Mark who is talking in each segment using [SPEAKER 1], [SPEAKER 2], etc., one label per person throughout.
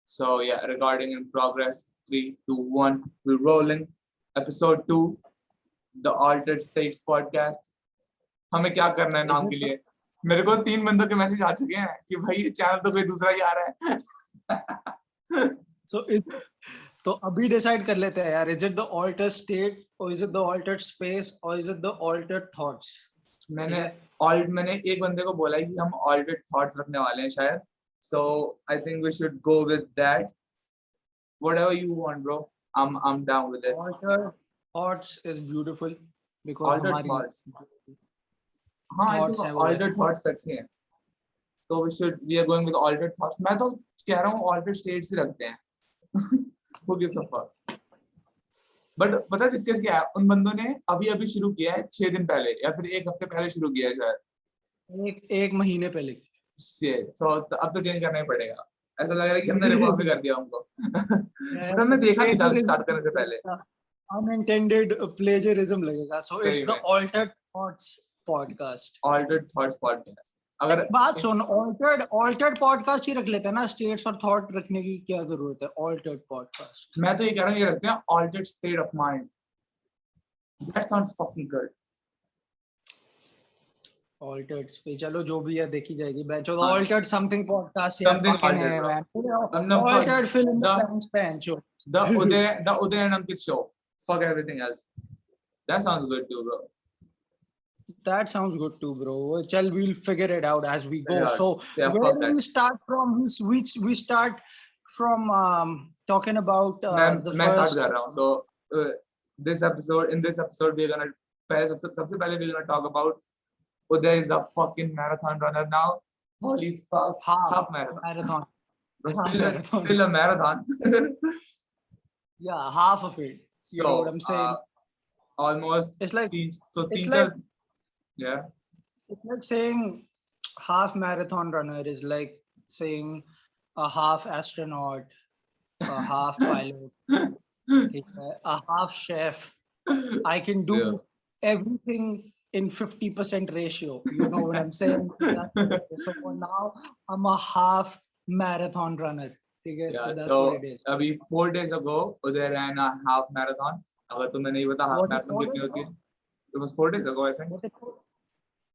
[SPEAKER 1] So yeah, recording in progress. 3, 2, 1. We're rolling. Episode 2, the Altered States podcast. हमें क्या करना है नाम के लिए? मेरे को 3 बंदों के मैसेज आ चुके हैं कि भाई ये चैनल तो कोई दूसरा ही आ रहा है.
[SPEAKER 2] तो अभी डिसाइड कर लेते हैं यार. Is it the altered state or is it the altered space or is it the altered thoughts?
[SPEAKER 1] मैंने एक बंदे को बोला है कि हम altered thoughts रखने वाले हैं शायद. So I think we should go with that. Whatever you want, bro. I'm down with it.
[SPEAKER 2] Altered thoughts is beautiful because
[SPEAKER 1] Altered
[SPEAKER 2] हमारी
[SPEAKER 1] thoughts. हाँ, I think altered thoughts sexy हैं. So we are going with altered thoughts. मैं तो कह रहा हूँ altered states ही रखते हैं. Who gives a fuck? But पता है दिक्कत क्या है? उन बंदों ने अभी शुरू किया है 6 दिन पहले या फिर 1 हफ्ते पहले शुरू किया है शायद.
[SPEAKER 2] एक महीने पहले.
[SPEAKER 1] Shit. So अब तो चेंज करना ही पड़ेगा. ऐसा लग रहा है कि हमने रिकॉर्ड भी कर दिया हमको. तो हमने देखा नहीं था स्टार्ट करने से पहले.
[SPEAKER 2] Unintended plagiarism लगेगा. So it's the Altered Thoughts podcast.
[SPEAKER 1] Altered Thoughts podcast. अगर
[SPEAKER 2] बात सुन, altered podcast ही रख लेते हैं ना. states और thought रखने की क्या जरूरत है? Altered podcast.
[SPEAKER 1] मैं तो ये कह रहा हूँ ये रखते हैं altered state of mind. That sounds fucking good.
[SPEAKER 2] Altered space, चलो जो भी है देखी जाएगी. बेंचो altered something podcast यार
[SPEAKER 1] Something
[SPEAKER 2] fucking है man. Altered fill in the blanks बेंचो.
[SPEAKER 1] The Uday and Ankit show. Fuck everything else. That sounds good too, bro.
[SPEAKER 2] That sounds good too, bro. Chal, we'll figure it out as we go.
[SPEAKER 1] Yeah,
[SPEAKER 2] so
[SPEAKER 1] yeah,
[SPEAKER 2] where do we start from? We start from talking about the
[SPEAKER 1] मैं
[SPEAKER 2] first.
[SPEAKER 1] start कर रहा हूँ. So in this episode we're gonna सबसे पहले we're gonna talk about Uday is a fucking marathon runner now. Holy fuck, half marathon. Still a marathon.
[SPEAKER 2] Yeah, half of it. You know what I'm saying?
[SPEAKER 1] Almost.
[SPEAKER 2] It's like
[SPEAKER 1] yeah.
[SPEAKER 2] It's like saying half marathon runner is like saying a half astronaut, a half pilot, a half chef. I can do everything in 50% ratio. You know what I'm saying? So for now, I'm a half marathon runner.
[SPEAKER 1] Yeah,
[SPEAKER 2] so that's
[SPEAKER 1] so
[SPEAKER 2] what it is.
[SPEAKER 1] Abhi 4 days ago, Uday ran a half marathon. अगर तुम्हें नहीं पता half marathon कितनी होती है? It was 4 days ago, I think.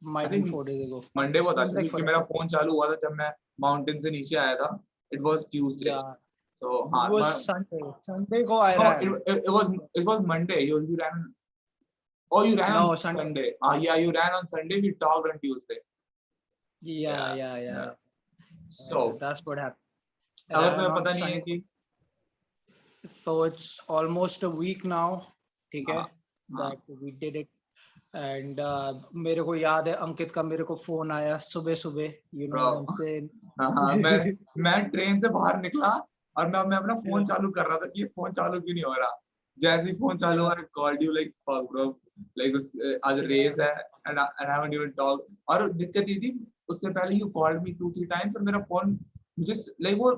[SPEAKER 2] Might be 4 days ago.
[SPEAKER 1] Monday वो था क्योंकि मेरा फोन चालू हुआ था जब मैं माउंटेन से नीचे आया था. It was Tuesday.
[SPEAKER 2] Yeah.
[SPEAKER 1] So
[SPEAKER 2] it was Sunday. Sunday को I ran.
[SPEAKER 1] It was Monday. You ran. Oh, you ran on Sunday. Yeah, you ran on Sunday. We talked on Tuesday.
[SPEAKER 2] Yeah.
[SPEAKER 1] So
[SPEAKER 2] that's what happened.
[SPEAKER 1] अगर तुम्हें पता नहीं है कि
[SPEAKER 2] so it's almost a week now. ठीक है that we did it. And मेरे को याद है अंकित का मेरे को फोन आया सुबह. You know what I'm saying?
[SPEAKER 1] मैं ट्रेन से बाहर निकला और मैं अपना फोन चालू कर रहा था कि ये फोन चालू क्यों नहीं हो रहा. जैसे ही फोन चालू हुआ, I called you like fuck bro, like आज रेस है and I haven't even talked. और दिक्कत ये थी उससे पहले you called me 2-3 times और मेरा फोन मुझे like वो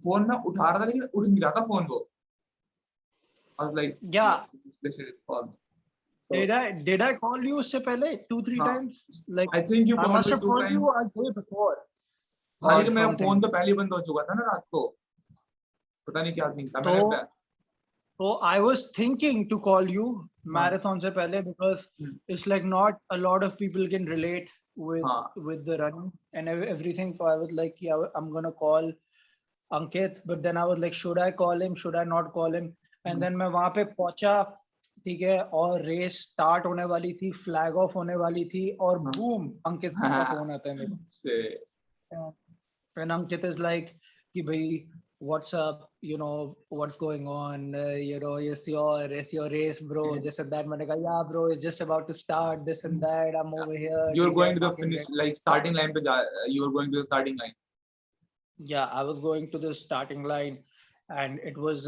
[SPEAKER 1] फोन में उठा रहा था लेकिन उठ नहीं रहा था फोन को. I was like this shit is fucked. So,
[SPEAKER 2] did I call you उससे पहले 2-3 times? Like
[SPEAKER 1] I think you called me 2 times.
[SPEAKER 2] you a day before.
[SPEAKER 1] हाँ लेकिन मेरा फोन तो पहले बंद हो चुका था ना रात को. पता नहीं क्या सीन था.
[SPEAKER 2] So I was thinking to call you marathon से पहले because it's like not a lot of people can relate with the running and everything. So I was like, yeah, I'm gonna call Ankit, but then I was like, should I call him? Should I not call him? And then मैं वहाँ पे पहुँचा, ठीक है, और race start होने वाली थी, फ्लैग ऑफ होने वाली थी और बूम अंकित का फोन आता है मेरे को. And Ankit is like कि भाई what's up, you know, what's going on, you know, it's your race bro, this and that. मैंने कहा yeah bro, it's just about to start, this and that, I'm over here.
[SPEAKER 1] You're going to the finish, like starting line पे you were going to the starting line.
[SPEAKER 2] Yeah, I was going to the starting line and it was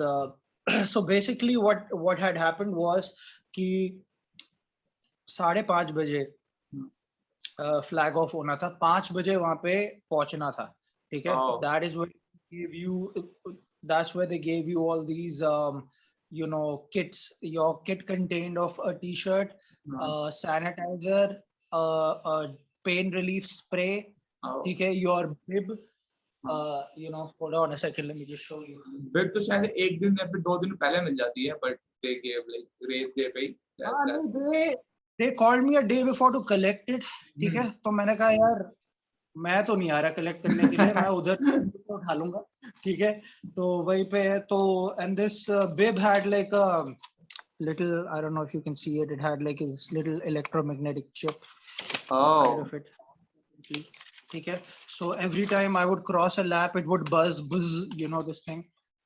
[SPEAKER 2] so basically what had happened was कि 5:30 बजे flag of होना था, 5 बजे वहां पे पहुंचना था, ठीक है. That's where they gave you all these you know kits. Your kit contained of a t-shirt, sanitizer, a pain relief spray, ठीक है, your bib, hold on a second, let me just show you.
[SPEAKER 1] बिब तो शायद एक दिन या फिर 2 दिन पहले मिल जाती है, but they gave like race day पे ही.
[SPEAKER 2] They called me a day before to collect it. ठीक है, तो मैंने कहा यार मैं तो नहीं आ रहा कलेक्ट करने के लिए, मैं उधर उठा लूंगा. ठीक है, तो वहीं पे है. तो and this bib had like a little, I don't know if you can see it, it had like this little electromagnetic chip inside of it. ठीक है, so every time I would cross a lap it would buzz, this thing.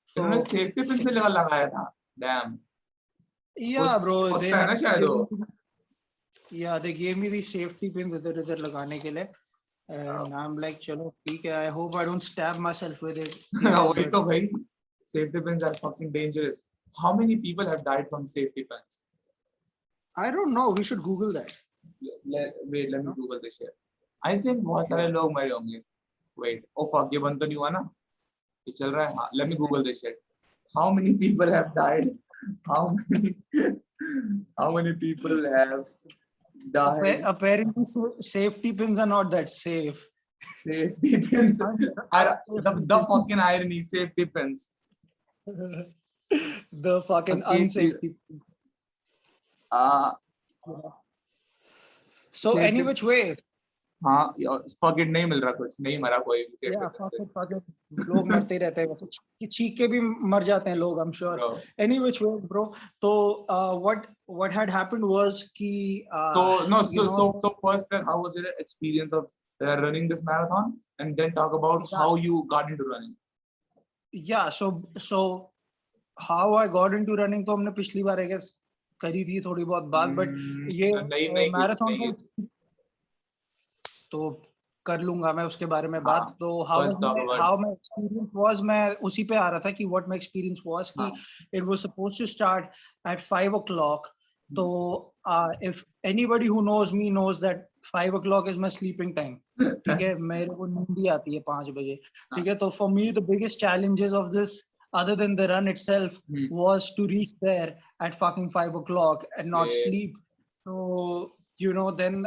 [SPEAKER 2] So
[SPEAKER 1] इन्होंने safety pin से लगाया था. Damn.
[SPEAKER 2] Yeah, bro,
[SPEAKER 1] Yeah,
[SPEAKER 2] they gave me these safety pins इधर लगाने के लिए. And I'm like, चलो ठीक है, I hope I don't stab myself with it.
[SPEAKER 1] वही तो भाई, safety pins are fucking dangerous. How many people have died from safety pins?
[SPEAKER 2] I don't know, we should Google that.
[SPEAKER 1] Wait, let me Google this shit. I think बहुत सारे लोग मरे होंगे. Wait, oh fuck, ये बंद तो नहीं हुआ ना? ये चल रहा है. हाँ, let me Google this shit. How many people have died? How many people have died?
[SPEAKER 2] Apparently, safety pins are not that safe.
[SPEAKER 1] Safety pins are the fucking irony. Safety pins.
[SPEAKER 2] The fucking unsafety. So any which way.
[SPEAKER 1] हाँ, fucking नहीं मिल रहा कुछ, नहीं मरा कोई.
[SPEAKER 2] fuck it. लोग मरते रहते हैं, चीख के भी मर जाते हैं लोग, I'm sure. Any which way, bro. So what had happened was कि
[SPEAKER 1] so first then how was your experience of running this marathon, and then talk about how you got into running.
[SPEAKER 2] Yeah, so how I got into running तो हमने पिछली बार I guess करी थी थोड़ी बहुत बात, but ये मैराथन तो कर लूंगा मैं उसके बारे में बात. तो how my experience was, मैं उसी पे आ रहा था कि what my experience was कि it was supposed to start at 5 o'clock. तो if anybody who knows me knows that 5 o'clock is my sleeping time. ठीक है, मेरे को नींद ही आती है 5 बजे. ठीक है, तो for me the biggest challenges of this, other than the run itself, was to reach there at fucking 5 o'clock and not sleep. So then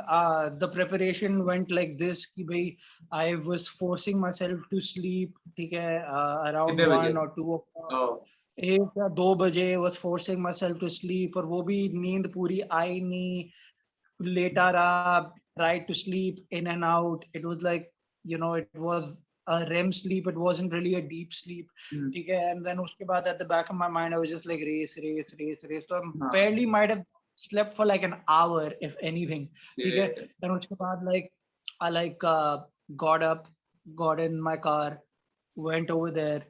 [SPEAKER 2] the preparation went like this कि भाई I was forcing myself to sleep. ठीक है, around 1 or 2 o'clock. 1 या 2 बजे was forcing myself to sleep, और वो भी नींद पूरी आई नहीं, लेटा रहा, tried to sleep in and out. It was like, it was a REM sleep, it wasn't really a deep sleep. ठीक है, and then उसके बाद at the back of my mind I was just like race. So I barely might have slept for like an hour if anything. ठीक है, then उसके बाद I got up, got in my car, went over there,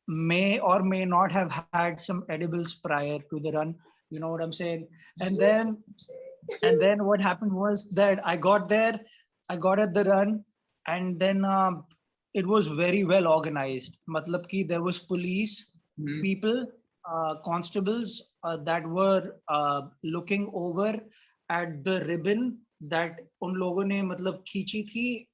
[SPEAKER 2] may or may not have had some edibles prior to the run, you know what I'm saying. And then what happened was that I got there, I got at the run, and then it was very well organized. Matlab ki there was police, people, constables that were looking over at the ribbon that उन लोगों ने मतलब खींची थी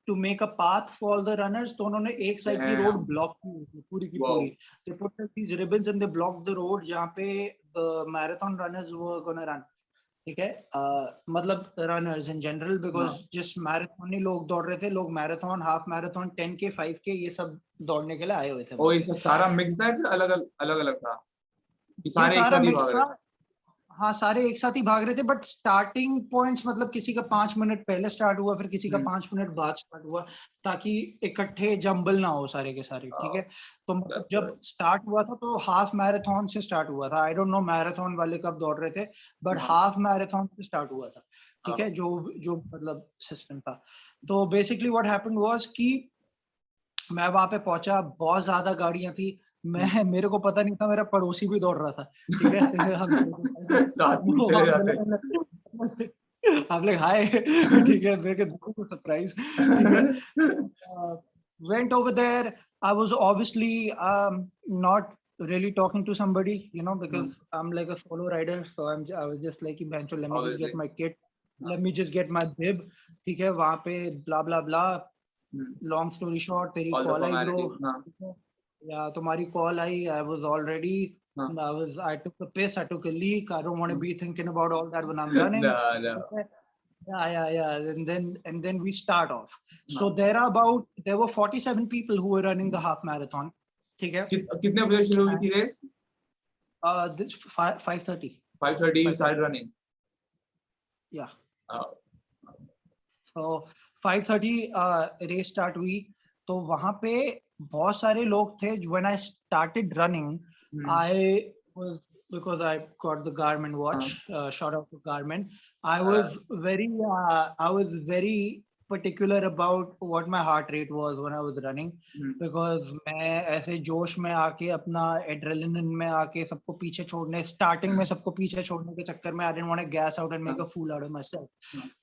[SPEAKER 2] to make a path for all the runners. तो उन्होंने एक side की रोड ब्लॉक की पूरी की पूरी. They put these ribbons and they blocked the road जहाँ पे the marathon runners were gonna run. ठीक है, मतलब runners in general, because just marathon ही लोग दौड़ रहे थे, लोग marathon, half marathon, 10K, 5K ये सब दौड़ने के लिए आए हुए थे.
[SPEAKER 1] ओ ये सारा मिक्स था, अलग था, सारे एक साथ ही भाग रहे थे.
[SPEAKER 2] हाँ, सारे एक साथ ही भाग रहे थे, बट स्टार्टिंग पॉइंट्स मतलब किसी का 5 मिनट पहले स्टार्ट हुआ, फिर किसी का 5 मिनट बाद स्टार्ट हुआ, ताकि इकट्ठे जंबल ना हो सारे के सारे. ठीक है, तो जब स्टार्ट हुआ था तो हाफ मैराथन से स्टार्ट हुआ था. आई डोंट नो मैराथन वाले कब दौड़ रहे थे, बट हाफ मैराथन से स्टार्ट हुआ था. ठीक है, जो मतलब सिस्टम था. तो बेसिकली व्हाट हैपेंड वाज कि मैं वहां पे पहुंचा, बहुत ज्यादा गाड़ियां थी, मेरे को पता नहीं था मेरा पड़ोसी भी दौड़ रहा था. ठीक है,
[SPEAKER 1] साथ में चले जाते.
[SPEAKER 2] आप लोग हाय. ठीक है, मेरे को सरप्राइज. ठीक है, went over there. I was obviously not really talking to somebody, because I'm like a solo rider, so I was just like, let me just get my kit, let me just get my bib. ठीक है, वहां पे blah blah blah. Long story short, तेरी call आई bro. या तुम्हारी call I. I was already I took a piss, I took a leak. I don't want to be thinking about all that when I'm running. Yeah. And then we start off. So there were 47 people who were running the half marathon. ठीक है?
[SPEAKER 1] कितने बजे शुरू हुई थी race?
[SPEAKER 2] This 5:30.
[SPEAKER 1] 5:30 you started running.
[SPEAKER 2] Yeah.
[SPEAKER 1] Oh.
[SPEAKER 2] So 5:30 race start हुई. तो वहां पे बहुत सारे लोग थे. When I started running, I was, because I got the Garmin watch, shout out to Garmin. I was very particular about what my heart rate was when I was running, because मैं ऐसे जोश में आके अपना adrenaline में आके सबको पीछे छोड़ने, स्टार्टिंग में सबको पीछे छोड़ने के चक्कर में I didn't want to gas out and make a fool out of myself.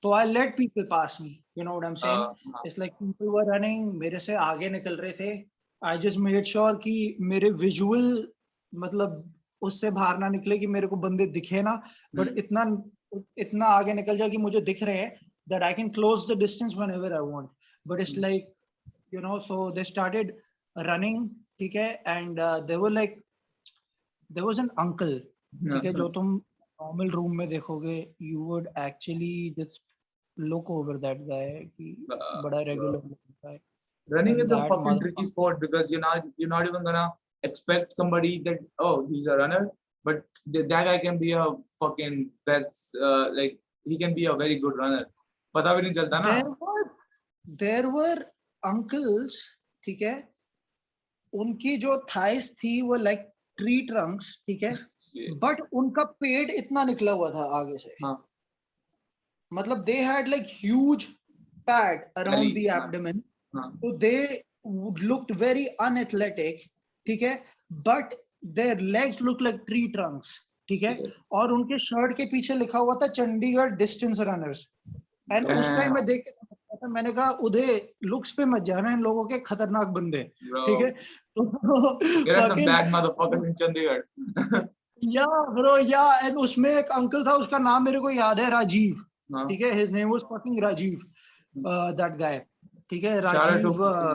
[SPEAKER 2] So I let people pass me. You know what I'm saying? It's like people were running, मेरे से आगे निकल रहे थे. I just made sure कि मेरे visual मतलब उससे बाहर ना निकले, कि मेरे को बंदे दिखे ना, but इतना आगे निकल जाए कि मुझे दिख रहे हैं, that I can close the distance whenever I want. But it's like, you know, so they started running, ठीक है, and there was an uncle, ठीक है, जो तुम normal room में देखोगे, you would actually just look over that guy, कि बड़ा regular guy.
[SPEAKER 1] Running is a fucking tricky sport, because you're not even gonna expect somebody that, oh, he's a runner, but that guy can be a fucking best, like he can be a very good runner. पता भी नहीं चलता ना.
[SPEAKER 2] There were uncles, ठीक है, उनकी जो thighs थी वो like tree trunks, ठीक है, but उनका पेट इतना निकला हुआ था आगे से. मतलब they had like huge fat around the abdomen. So they looked very unathletic, ठीक है, but their legs looked like tree trunks, ठीक है, और उनके शर्ट के पीछे लिखा हुआ था चंडीगढ़ डिस्टेंस रनर्स. एंड उस टाइम मैं देख के समझ था, मैंने कहा उधर लुक्स पे मत जाना, इन लोगों के खतरनाक बंदे, ठीक है.
[SPEAKER 1] There are some bad motherfuckers in Chandigarh.
[SPEAKER 2] Yeah bro, yeah. And उसमें एक अंकल था, उसका नाम मेरे को याद है, राजीव, ठीक है, his name was fucking Rajiv, that guy, ठीक है, Rajiv.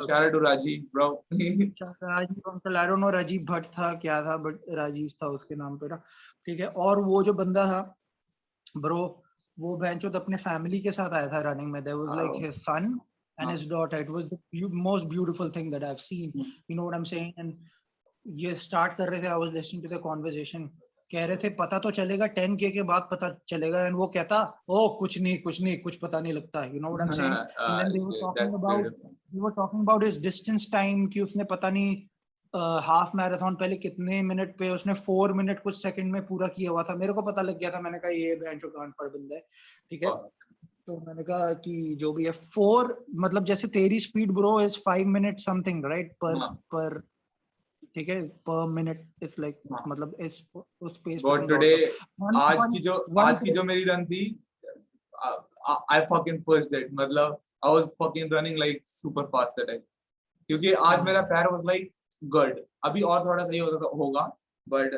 [SPEAKER 1] Shout out to Rajiv, bro.
[SPEAKER 2] Rajiv uncle, I don't know Rajiv Bhatt था क्या था, बट राजीव था उसके नाम पे ना, ठीक है. और वो जो बंदा था ब्रो, वो बेंचोद अपने फैमिली के साथ आया था रनिंग में. There was like his son and his daughter. It was the most beautiful thing that I've seen. You know what I'm saying? And ये स्टार्ट कर रहे थे, I was listening to the conversation. कह रहे थे पता तो चलेगा 10K के बाद पता चलेगा, and वो कहता, ओ कुछ नहीं, कुछ पता नहीं लगता. You know what I'm saying? And then they were talking about his distance time, कि उसने पता नहीं हाफ मैराथन पहले कितने मिनट पे, उसने 4 मिनट कुछ सेकंड में पूरा किया हुआ था. मेरे को पता लग गया था, मैंने कहा ये बैंचो कांड पर बंदा है, ठीक है. तो मैंने कहा कि जो भी है 4, मतलब जैसे तेरी speed bro is 5 minute something, right, पर ठीक है, पर मिनट इज लाइक, मतलब इस उस पेस पे.
[SPEAKER 1] टुडे आज की जो मेरी रन थी, आई फकिंग फर्स्ट इट, मतलब I was fucking running like super fast that time, क्योंकि आज मेरा पैर वाज लाइक गुड. अभी और थोड़ा सही होगा, बट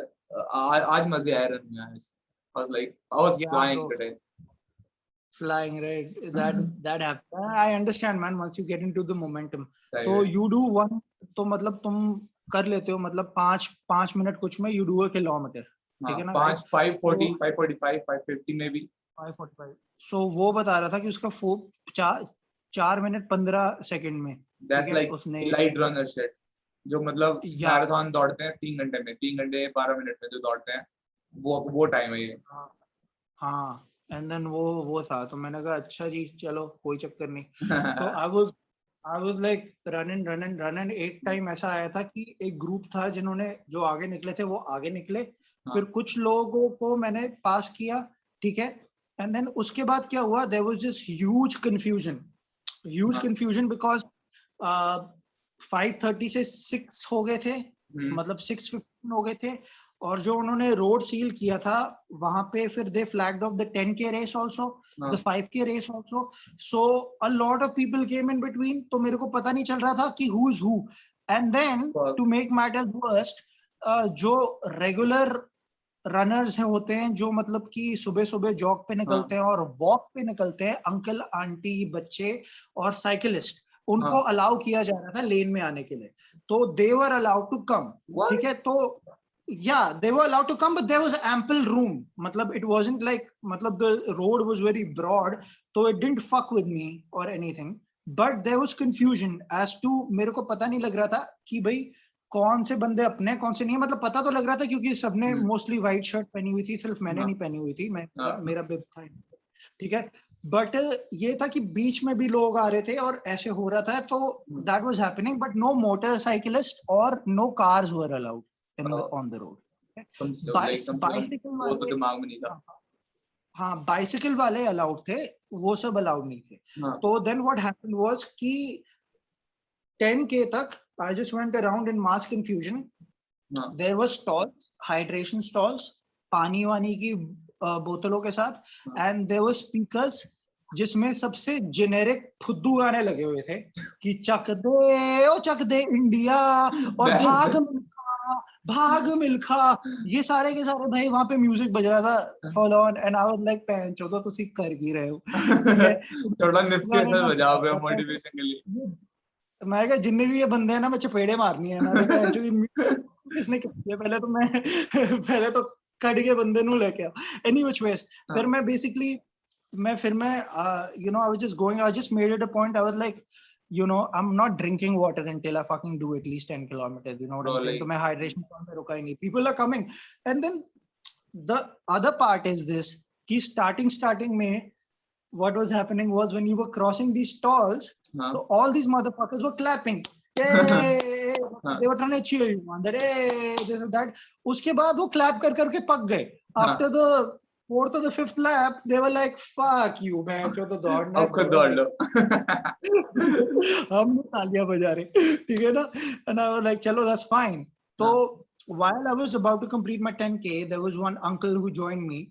[SPEAKER 1] आज मजे आए रन में. आज I was like, I was flying today.
[SPEAKER 2] Flying, right? That happens. I understand, man. Once you get into the momentum, so you do one. तो मतलब तुम कर लेते हो, मतलब 5 मिनट कुछ में you do a kilometer, ठीक है ना?
[SPEAKER 1] 5:40, 5:45, 5:50 में भी
[SPEAKER 2] 5:45. So वो बता रहा था कि उसका 4 मिनट 15 सेकंड में.
[SPEAKER 1] That's like light runner shit. जो मतलब मैराथन दौड़ते हैं 3 घंटे में, 3 घंटे 12 मिनट में जो दौड़ते हैं, वो टाइम है ये. हाँ.
[SPEAKER 2] एंड देन वो था, तो मैंने कहा अच्छा जी, चलो कोई चक्कर नहीं. तो I was like रन. एक टाइम ऐसा आया था कि एक ग्रुप था जो आगे निकले थे, वो आगे निकले. फिर कुछ लोगों को मैंने पास किया, ठीक है. एंड देन उसके बाद क्या हुआ, there was just huge confusion because 5:30 से 6 हो गए थे, मतलब 6:15 हो गए थे. और जो उन्होंने रोड सील किया था वहां पे, फिर they flagged off the 10K race also, the 5K race also. So a lot of people came in between, तो मेरे को पता नहीं चल रहा था कि who is who. And then to make matters worst, जो रेगुलर रनर्स होते हैं, जो मतलब कि सुबह जॉग पे निकलते हैं और वॉक पे निकलते हैं, अंकल आंटी बच्चे और साइकिलिस्ट, उनको अलाउ किया जा रहा था लेन में आने के लिए. तो दे वर अलाउड टू कम, ठीक है. तो Yeah, they were allowed to come, but there was ample room. Matlab, it wasn't like, matlab, the road was very broad, so it didn't fuck with me or anything. But there was confusion as to, मेरे को पता नहीं लग रहा था कि भाई कौन से बंदे अपने कौन से नहीं है. मतलब पता तो लग रहा था क्योंकि सबने मोस्टली व्हाइट शर्ट पहनी हुई थी, सिर्फ मैंने नहीं पहनी हुई थी. मैं मेरा बिब था, ठीक है. बट ये था कि बीच में भी लोग आ रहे थे और ऐसे हो रहा था, तो that was happening. But no motorcyclist और no cars were allowed on the road. Bicycle
[SPEAKER 1] वो तो दिमाग में नहीं था.
[SPEAKER 2] हाँ, बाइसिकल वाले अलाउड थे, वो सब अलाउड नहीं थे. तो देन व्हाट हैपेंड वाज कि 10K तक I just went around in mass confusion. There were stalls, hydration stalls, पानी वानी की बोतलों के साथ, एंड देयर वर स्पीकर्स जिसमें सबसे जेनेरिक फुद्दू गाने लगे हुए थे कि चक दे इंडिया और भाग मिल्खा, ये सारे के सारे भाई वहां पे म्यूजिक बज रहा था full on. And I was like पैन चोदो तुसी कर की रहे हो, ठीक है.
[SPEAKER 1] थोड़ा निप्सी ऐसा बजाओ पे मोटिवेशन के लिए.
[SPEAKER 2] मैं कहा जिन्ने भी ये बंदे हैं ना, मैं चपेड़े मारनी है ना. पैन चोदी किसने किया पहले तो मैं पहले तो कट के बंदे नु लेके आओ. एनी व्हिच वेज, फिर मैं बेसिकली मैं you know, I was just going, I just made it a point. I was like, you know, I'm not drinking water until I fucking do at least 10 kilometers, you know what I'm saying? So my hydration point रुका ही नहीं. People are coming. And then the other part is this, कि starting में what was happening was when you were crossing these stalls, so all these motherfuckers were clapping. Yay! They were trying to cheer you on that. Hey, this is that. उसके बाद वो clap कर करके पक गए. After the fourth or the fifth lap, they were like, fuck you, man. जो तो दौड़ना है,
[SPEAKER 1] खुद दौड़ लो.
[SPEAKER 2] हम तालियां बजा रहे, ठीक है ना. And I was like, चलो, that's fine. So while I was about to complete my 10K, there was one uncle who joined me,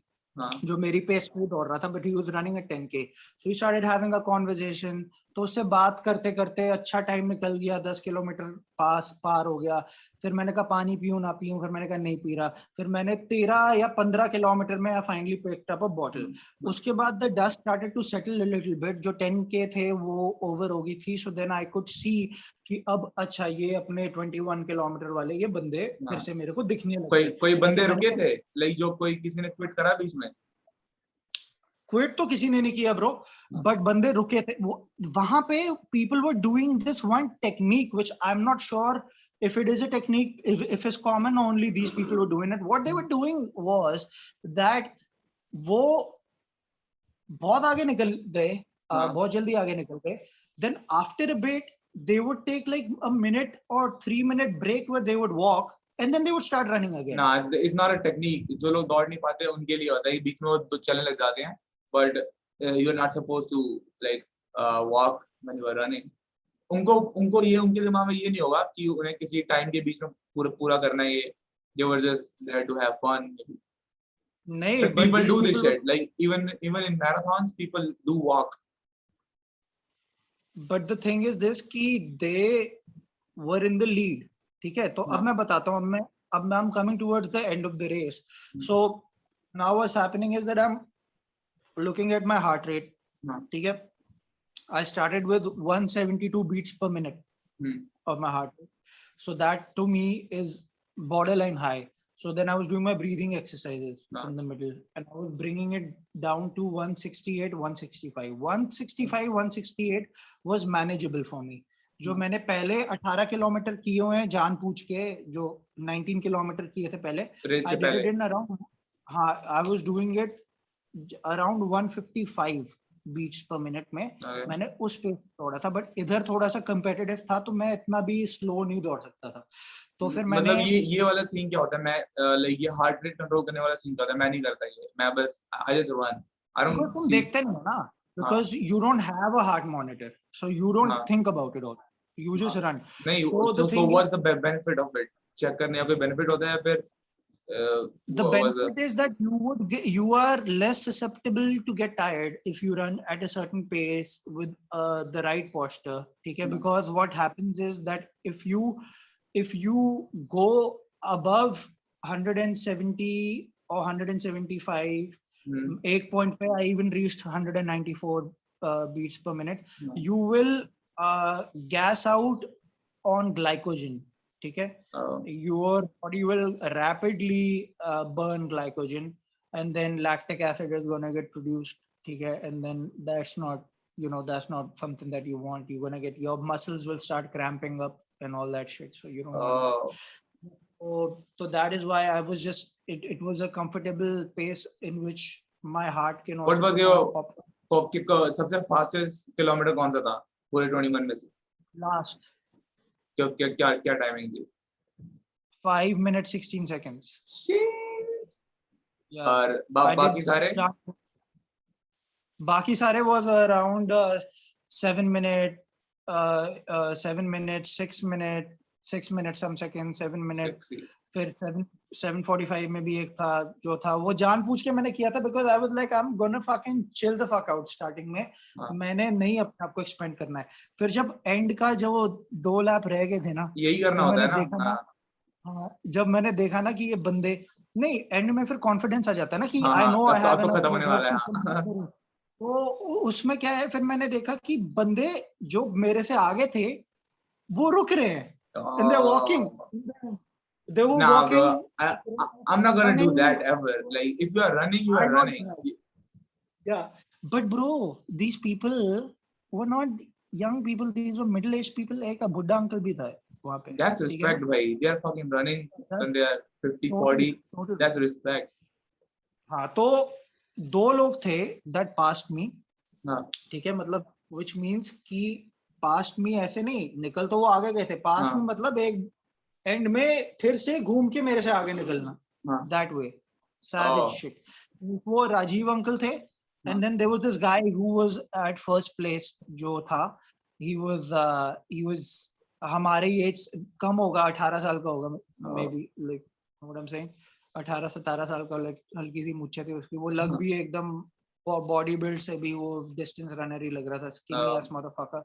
[SPEAKER 2] जो मेरी पेस पे दौड़ रहा था, but he was running at 10K. So we started having a conversation. तो उससे बात करते करते अच्छा टाइम निकल गया, 10 किलोमीटर पार हो गया. फिर मैंने कहा पानी पीऊं ना पीऊं, फिर मैंने कहा नहीं पी रहा. फिर मैंने 13 या 15 किलोमीटर में finally picked up a bottle. उसके बाद the dust started to settle a little bit. जो 10K थे वो ओवर हो गई थी. So then I could see कि अब अच्छा ये अपने 21 किलोमीटर वाले ये बंदे फिर से मेरे को दिखने लगे.
[SPEAKER 1] कोई बंदे रुके थे, लाइक जो कोई किसी ने क्विट करा बीच में?
[SPEAKER 2] क्विट तो किसी ने नहीं किया ब्रो, बट बंदे रुके थे. वो वहां पे people were doing this one technique which I am not sure if it is a technique, if it's common, only these people were doing it. What they were doing was that वो बहुत आगे निकल गए, बहुत जल्दी आगे निकल गए. Then after a bit they would take like a minute or 3-minute break where they would walk and then they would start running again.
[SPEAKER 1] Nah, it's not a technique. जो लोग दौड़ नहीं पाते उनके लिए होता है, बीच में वो चलने लग जाते हैं. But you are not supposed to like walk when you are running. उनको ये उनके दिमाग में ये नहीं होगा कि उन्हें किसी टाइम के बीच में पूरा करना है. ये they were just there to have fun.
[SPEAKER 2] नहीं,
[SPEAKER 1] but people do this shit. Like even in marathons people do walk.
[SPEAKER 2] But the thing is this कि they were in the lead. ठीक है, तो अब मैं बताता हूँ. अब मैं I'm coming towards the end of the race. So now what's happening is that I'm looking at my heart rate. ठीक है, I started with 172 beats per minute of my heart rate. So that to me is borderline high. So then I was doing my breathing exercises in the middle and I was bringing it down to 168, 165. 165, 168 was manageable for me. जो मैंने पहले 18 kilometre किए हुए हैं जान पूछ के, जो 19 किलोमीटर किए थे पहले, I did it in around, I was doing it around 155 beats per minute में. मैंने उस पे दौड़ा था, बट इधर थोड़ा सा कंपेटिटिव था तो मैं इतना भी स्लो नहीं दौड़ सकता था. तो फिर मैंने
[SPEAKER 1] मतलब ये वाला सीन क्या होता है, मैं लाइक ये हार्ट रेट कंट्रोल करने वाला सीन क्या होता है, मैं नहीं करता ये. मैं बस I just run. I don't
[SPEAKER 2] तुम देखते नहीं हो ना, because you don't have a heart monitor, so you don't think about it all. You just run.
[SPEAKER 1] नहीं, so what's the benefit of it? Check करने का कोई बेनिफिट होता है फिर?
[SPEAKER 2] The benefit is that you are less susceptible to get tired if you run at a certain pace with the right posture. Okay? Because what happens is that if you go above 170 or 175, एक point पे I even reached 194 beats per minute. You will gas out on glycogen. ठीक है, your body will rapidly burn glycogen, and then lactic acid is going to get produced, ठीक है, and then that's not, that's not something that you want. You're going to get, your muscles will start cramping up and all that shit, so you don't want that. So that is why I was just, it was a comfortable pace in which my heart can also.
[SPEAKER 1] What was your सबसे fastest kilometer कौन सा था पूरे 21 में से?
[SPEAKER 2] Last.
[SPEAKER 1] क्या timing थी?
[SPEAKER 2] 5 minutes 16 seconds.
[SPEAKER 1] Yeah. और बाकी सारे
[SPEAKER 2] was around 7 minute, 7 minutes, 6 minute, 6 minutes some seconds, 7 minutes. फिर 7:45 में भी एक था जो था, वो जानबूझ के मैंने किया था because I was like I'm gonna fucking chill the fuck out starting में. मैंने नहीं अपने आप को एक्सपेंड करना है. फिर जब एंड का जो 2 लैप रह गए थे ना,
[SPEAKER 1] यही करना होता है ना.
[SPEAKER 2] हाँ, जब मैंने देखा ना कि ये बंदे नहीं, एंड में फिर कॉन्फिडेंस आ जाता है ना कि आई नो आई हैव
[SPEAKER 1] खत्म होने वाला है.
[SPEAKER 2] तो उसमें क्या है, फिर मैंने देखा कि बंदे जो मेरे से आगे थे वो रुक रहे हैं, and they're walking. They were walking.
[SPEAKER 1] Bro, I'm not gonna do that ever. Like if you are running, you are running.
[SPEAKER 2] Yeah, but bro, these people were not young people. These were middle-aged people. एक बुड्ढा uncle भी था वहाँ पे.
[SPEAKER 1] That's respect, bhai. They are fucking running when they are 50, 40. That's respect.
[SPEAKER 2] हाँ, तो 2 लोग थे that passed me. ठीक है, मतलब which means कि passed me ऐसे नहीं, निकल तो वो आगे गए थे. passed me मतलब एक एंड में फिर से घूम के मेरे से आगे निकलना. That way. Savage shit. वो राजीव अंकल थे. And then there was this guy who was at first place जो था. He was हमारे एज कम होगा, 18 साल का होगा may be, like what I am saying, 18-17 साल का, लाइक हल्की सी मूंछें थी उसकी. वो लग भी एकदम बॉडी बिल्ड से भी वो डिस्टेंस रनर ही लग रहा था. स्किनी एस मदरफकर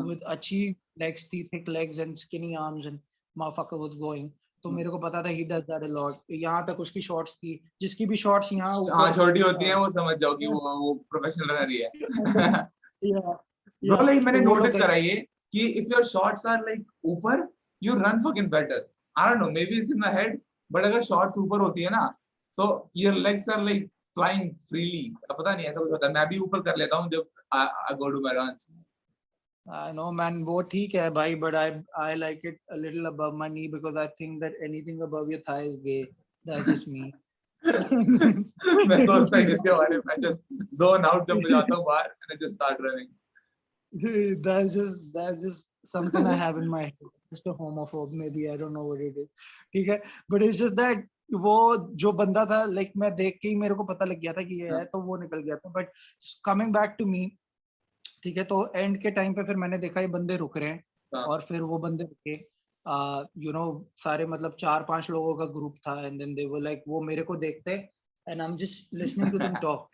[SPEAKER 2] विद अच्छी लेग्स थी, thick legs and skinny arms, and motherfucker was going. तो मेरे को पता था he does that a lot. यहाँ तक उसकी शॉट्स थी, जिसकी भी शॉट्स यहाँ
[SPEAKER 1] छोटी होती है वो समझ जाओ कि वो प्रोफेशनल रनर ही है. Bro, like मैंने नोटिस करा ये कि if your shots are like ऊपर, you run fucking better. I don't know, maybe it's in the head, but अगर shots ऊपर होती है ना, so your legs are like flying freely. पता नहीं ऐसा कुछ होता है. मैं भी ऊपर कर लेता हूँ जब I go to my runs.
[SPEAKER 2] I know, man. वो ठीक है भाई, but I like it a little above my knee because I think that anything above your thigh is gay. That's just me.
[SPEAKER 1] मैं सोचता हूँ इसके बारे में, I just zone out जब मैं जाता हूँ बाहर and I just start running.
[SPEAKER 2] That's just something I have in my head. Just a homophobe, maybe. I don't know what it is. ठीक है, but it's just that वो जो बंदा था, like मैं देख के ही मेरे को पता लग गया था कि ये है, तो वो निकल गया था. But coming back to me, ठीक है, तो एंड के टाइम पे फिर मैंने देखा ये बंदे रुक रहे हैं, और फिर वो बंदे रुके, सारे मतलब 4-5 लोगों का ग्रुप था. And then they were like, वो मेरे को देखते and I am just listening to them talk.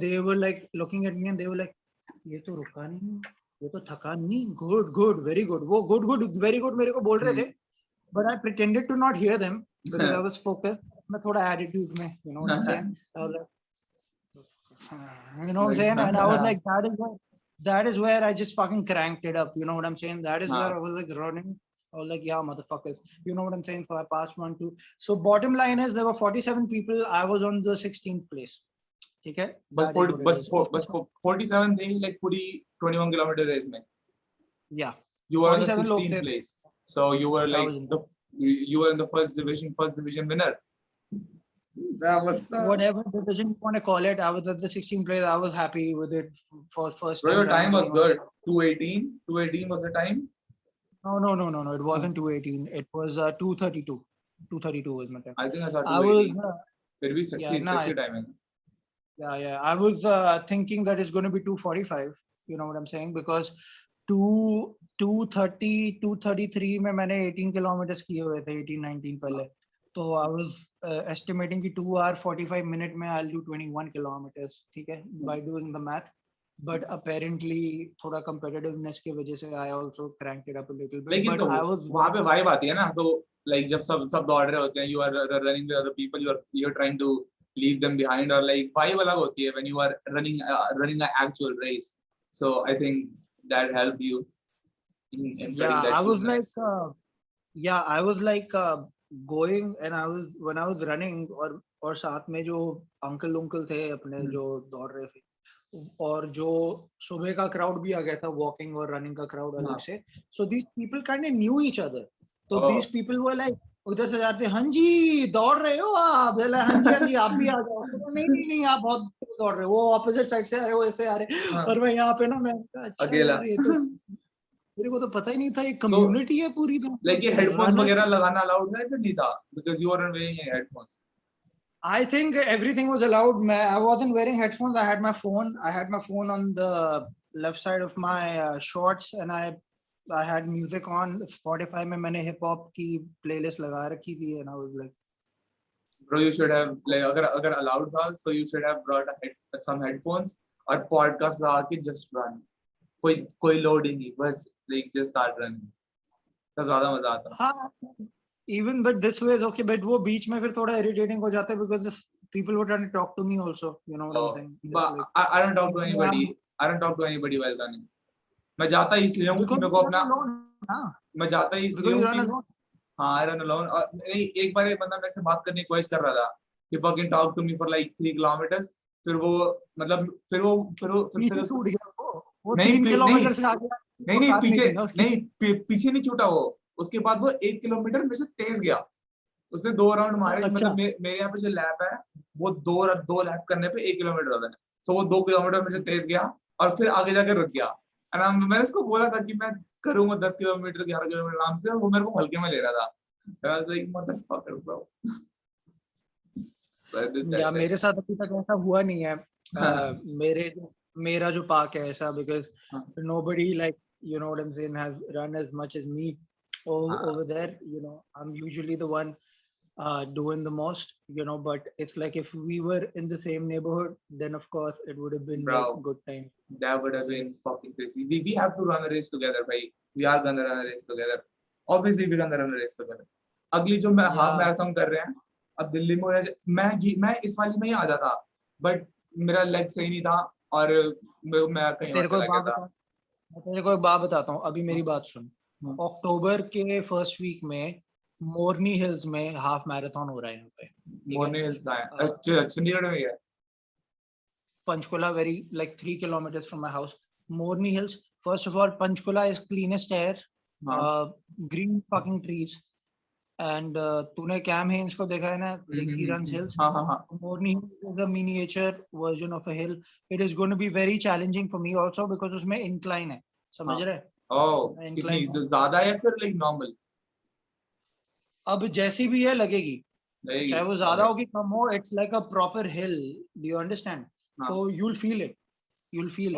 [SPEAKER 2] They were like looking at me and they were like, ये तो रुका नहीं, ये तो थका नहीं, गुड गुड वेरी गुड. वो गुड गुड वेरी गुड मेरे को बोल रहे थे, but I pretended to not hear them because I was focused. मैं थोड़ा एटीट्यूड में, you know what I'm saying, I was like, you know what I'm saying, and I was like, that is where I just fucking cranked it up, you know what I'm saying. That is where I was like running. I was like, yeah, motherfuckers, you know what I'm saying. So I passed 1, 2. So bottom line is there were 47 people. I was on the 16th place. ठीक है,
[SPEAKER 1] बस 47 थे like पूरी 21 kilometre race में. Yeah, you were on the 16th place, so you were like you were in the first division winner. That was
[SPEAKER 2] whatever division you want to call it. I was at the 16th place. I was happy with it for first time.
[SPEAKER 1] Your time was good. 218 was the time.
[SPEAKER 2] No. It wasn't 218. It was 232. 232 was my time.
[SPEAKER 1] I think I saw 218. फिर भी sexy timing.
[SPEAKER 2] Yeah. I was thinking that it's going to be 245. You know what I'm saying? Because 230, 233 में मैंने 18 kilometers किए हुए थे, 18-19 पहले. तो I was estimating कि 2 hour 45 minute में I'll do 21 kilometers. ठीक है, by doing the math. But apparently थोड़ा competitiveness की वजह से I also cranked it up a little bit.
[SPEAKER 1] Like
[SPEAKER 2] but I was
[SPEAKER 1] वहाँ पे vibe आती है ना. So like जब सब दौड़ रहे होते हैं, you are running with other people, you're trying to leave them behind, or like vibe अलग होती है when you are running an actual race. So I think that helped you in
[SPEAKER 2] yeah, I was like Yeah, I was like going and when I was running और साथ में जो uncle थे अपने जो दौड़ रहे थे और जो सुबह का क्राउड भी आ गया था वॉकिंग और रनिंग का क्राउड अलग से so these people kind of knew each other तो these people were like उधर से जाते हाँ जी दौड़ रहे हो आप हाँ जी आप भी आ जाओ तो नहीं आप बहुत दौड़ रहे हो वो ऑपोजिट साइड से आ रहे वो ऐसे आ रहे और मैं यहाँ पे ना मैं अच्छा यार ये तो मेरे को तो पता ही नहीं था ये कम्युनिटी है पूरी
[SPEAKER 1] लाइक ये हेडफोन्स वगैरह लगाना अलाउड है कि नहीं था because you are wearing headphones
[SPEAKER 2] I think everything was allowed. I wasn't wearing headphones. I had my phone. I had my phone on the left side of my shorts, and I had music on Spotify. में मैंने hip hop की playlist लगा रखी थी, and I was like,
[SPEAKER 1] bro, you should have like अगर allowed था, so you should have brought some headphones और podcast लगा के just run. कोई लोड ही नहीं बस like just start running. तो ज़्यादा मजा आता.
[SPEAKER 2] हाँ, even but this way is okay. But वो बीच में फिर थोड़ा irritating हो जाता है because people were trying to talk to me also. You know what I'm saying?
[SPEAKER 1] But
[SPEAKER 2] Like,
[SPEAKER 1] I don't talk to anybody. I don't talk to anybody while running. मैं जाता ही इसलिए हूँ कि मेरे को अपना मैं जाता ही इसलिए हूँ कि हाँ I run alone और नहीं एक बार एक बंदा मेरे से बात करने की कोशिश कर रहा था कि fucking talk to me for like 3 kilometers फिर वो मतलब फिर
[SPEAKER 2] वो 3 किलोमीटर से आगे
[SPEAKER 1] नहीं पीछे नहीं छूटा वो उसके बाद वो 1 किलोमीटर मेरे से तेज गया उसने 2 राउंड मारे
[SPEAKER 2] अच्छा।
[SPEAKER 1] मतलब मेरे यहाँ पे जो लैप है वो 2 लैप करने पे 1 किलोमीटर होता है तो वो 2 किलोमीटर मेरे से तेज गया और फिर आगे जाके रुक गया मैंने उसको बोला था कि मैं करूंगा 10 किलोमीटर 11 किलोमीटर आराम से वो मेरे को हल्के में ले रहा था I was like motherfucker bro
[SPEAKER 2] या मेरे साथ अभी तक ऐसा हुआ नहीं है मेरा जो पार्क है ऐसा because nobody like you know what I'm saying has run as much as me over there you know I'm usually the one doing the most you know but it's like if we were in the same neighborhood then of course it would have been like good time
[SPEAKER 1] that would have been fucking crazy we have to run a race together bhai we are gonna run a race together obviously we're gonna run a race together अगली जो मैं half marathon कर रहे हैं अब दिल्ली में मैं इस वाली में ही आ जाता बट मेरा लेग सही नहीं था और मैं कहीं और चला गया था
[SPEAKER 2] तेरे को एक बात बताता हूँ अभी मेरी बात सुन अक्टूबर के फर्स्ट वीक में मोरनी हिल्स में हाफ मैराथन हो रहा है यहाँ पे
[SPEAKER 1] मोरनी हिल्स का है चंडीगढ़ में है
[SPEAKER 2] Panchkula very like 3 kilometers from my house Morni Hills first of all Panchkula is cleanest air green fucking trees and तूने Cam Haines को देखा है ना like he runs hills Morni Hills is a miniature version of a hill it is going to be very challenging for me also because उसमें incline है समझ रहे
[SPEAKER 1] कितनी ज्यादा है फिर like normal
[SPEAKER 2] अब जैसी भी है लगेगी चाहे वो ज्यादा हो कि कम हो it's like a proper hill do you understand so you'll feel it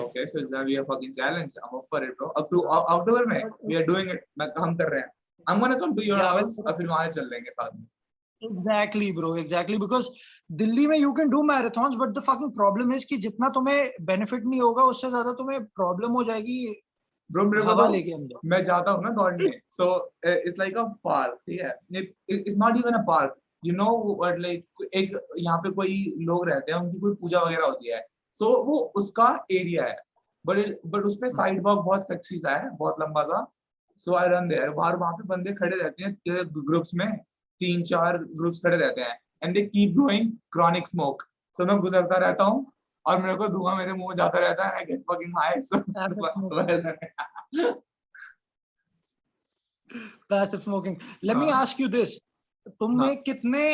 [SPEAKER 1] okay so it's gonna be a fucking challenge I'm up for it bro up to outdoor में we are doing it हम कर रहे हैं I'm gonna come to your house और फिर वहाँ चल लेंगे साथ में
[SPEAKER 2] Exactly bro exactly because Delhi में you can do marathons but the fucking problem is कि जितना तुम्हें benefit नहीं होगा उससे ज्यादा तुम्हें problem हो जाएगी
[SPEAKER 1] bro हवा लेके अंदर मैं जाता हूँ ना दौड़ने so it's like a park ठीक है it's not even a park you know what like एक यहाँ पे कोई लोग रहते हैं उनकी कोई पूजा वगैरह होती है so वो उसका एरिया है but उसमें साइड वॉक बहुत सेक्सी सा है बहुत लंबा सा so I run there वहाँ पे बंदे खड़े रहते हैं ग्रुप्स में 3-4 ग्रुप्स खड़े रहते हैं and they keep doing chronic smoke so मैं गुजरता रहता हूँ और मेरे को धुआं मेरे मुंह में जाता रहता है I get fucking high so
[SPEAKER 2] passive smoking let me ask you this तुम्हें कितने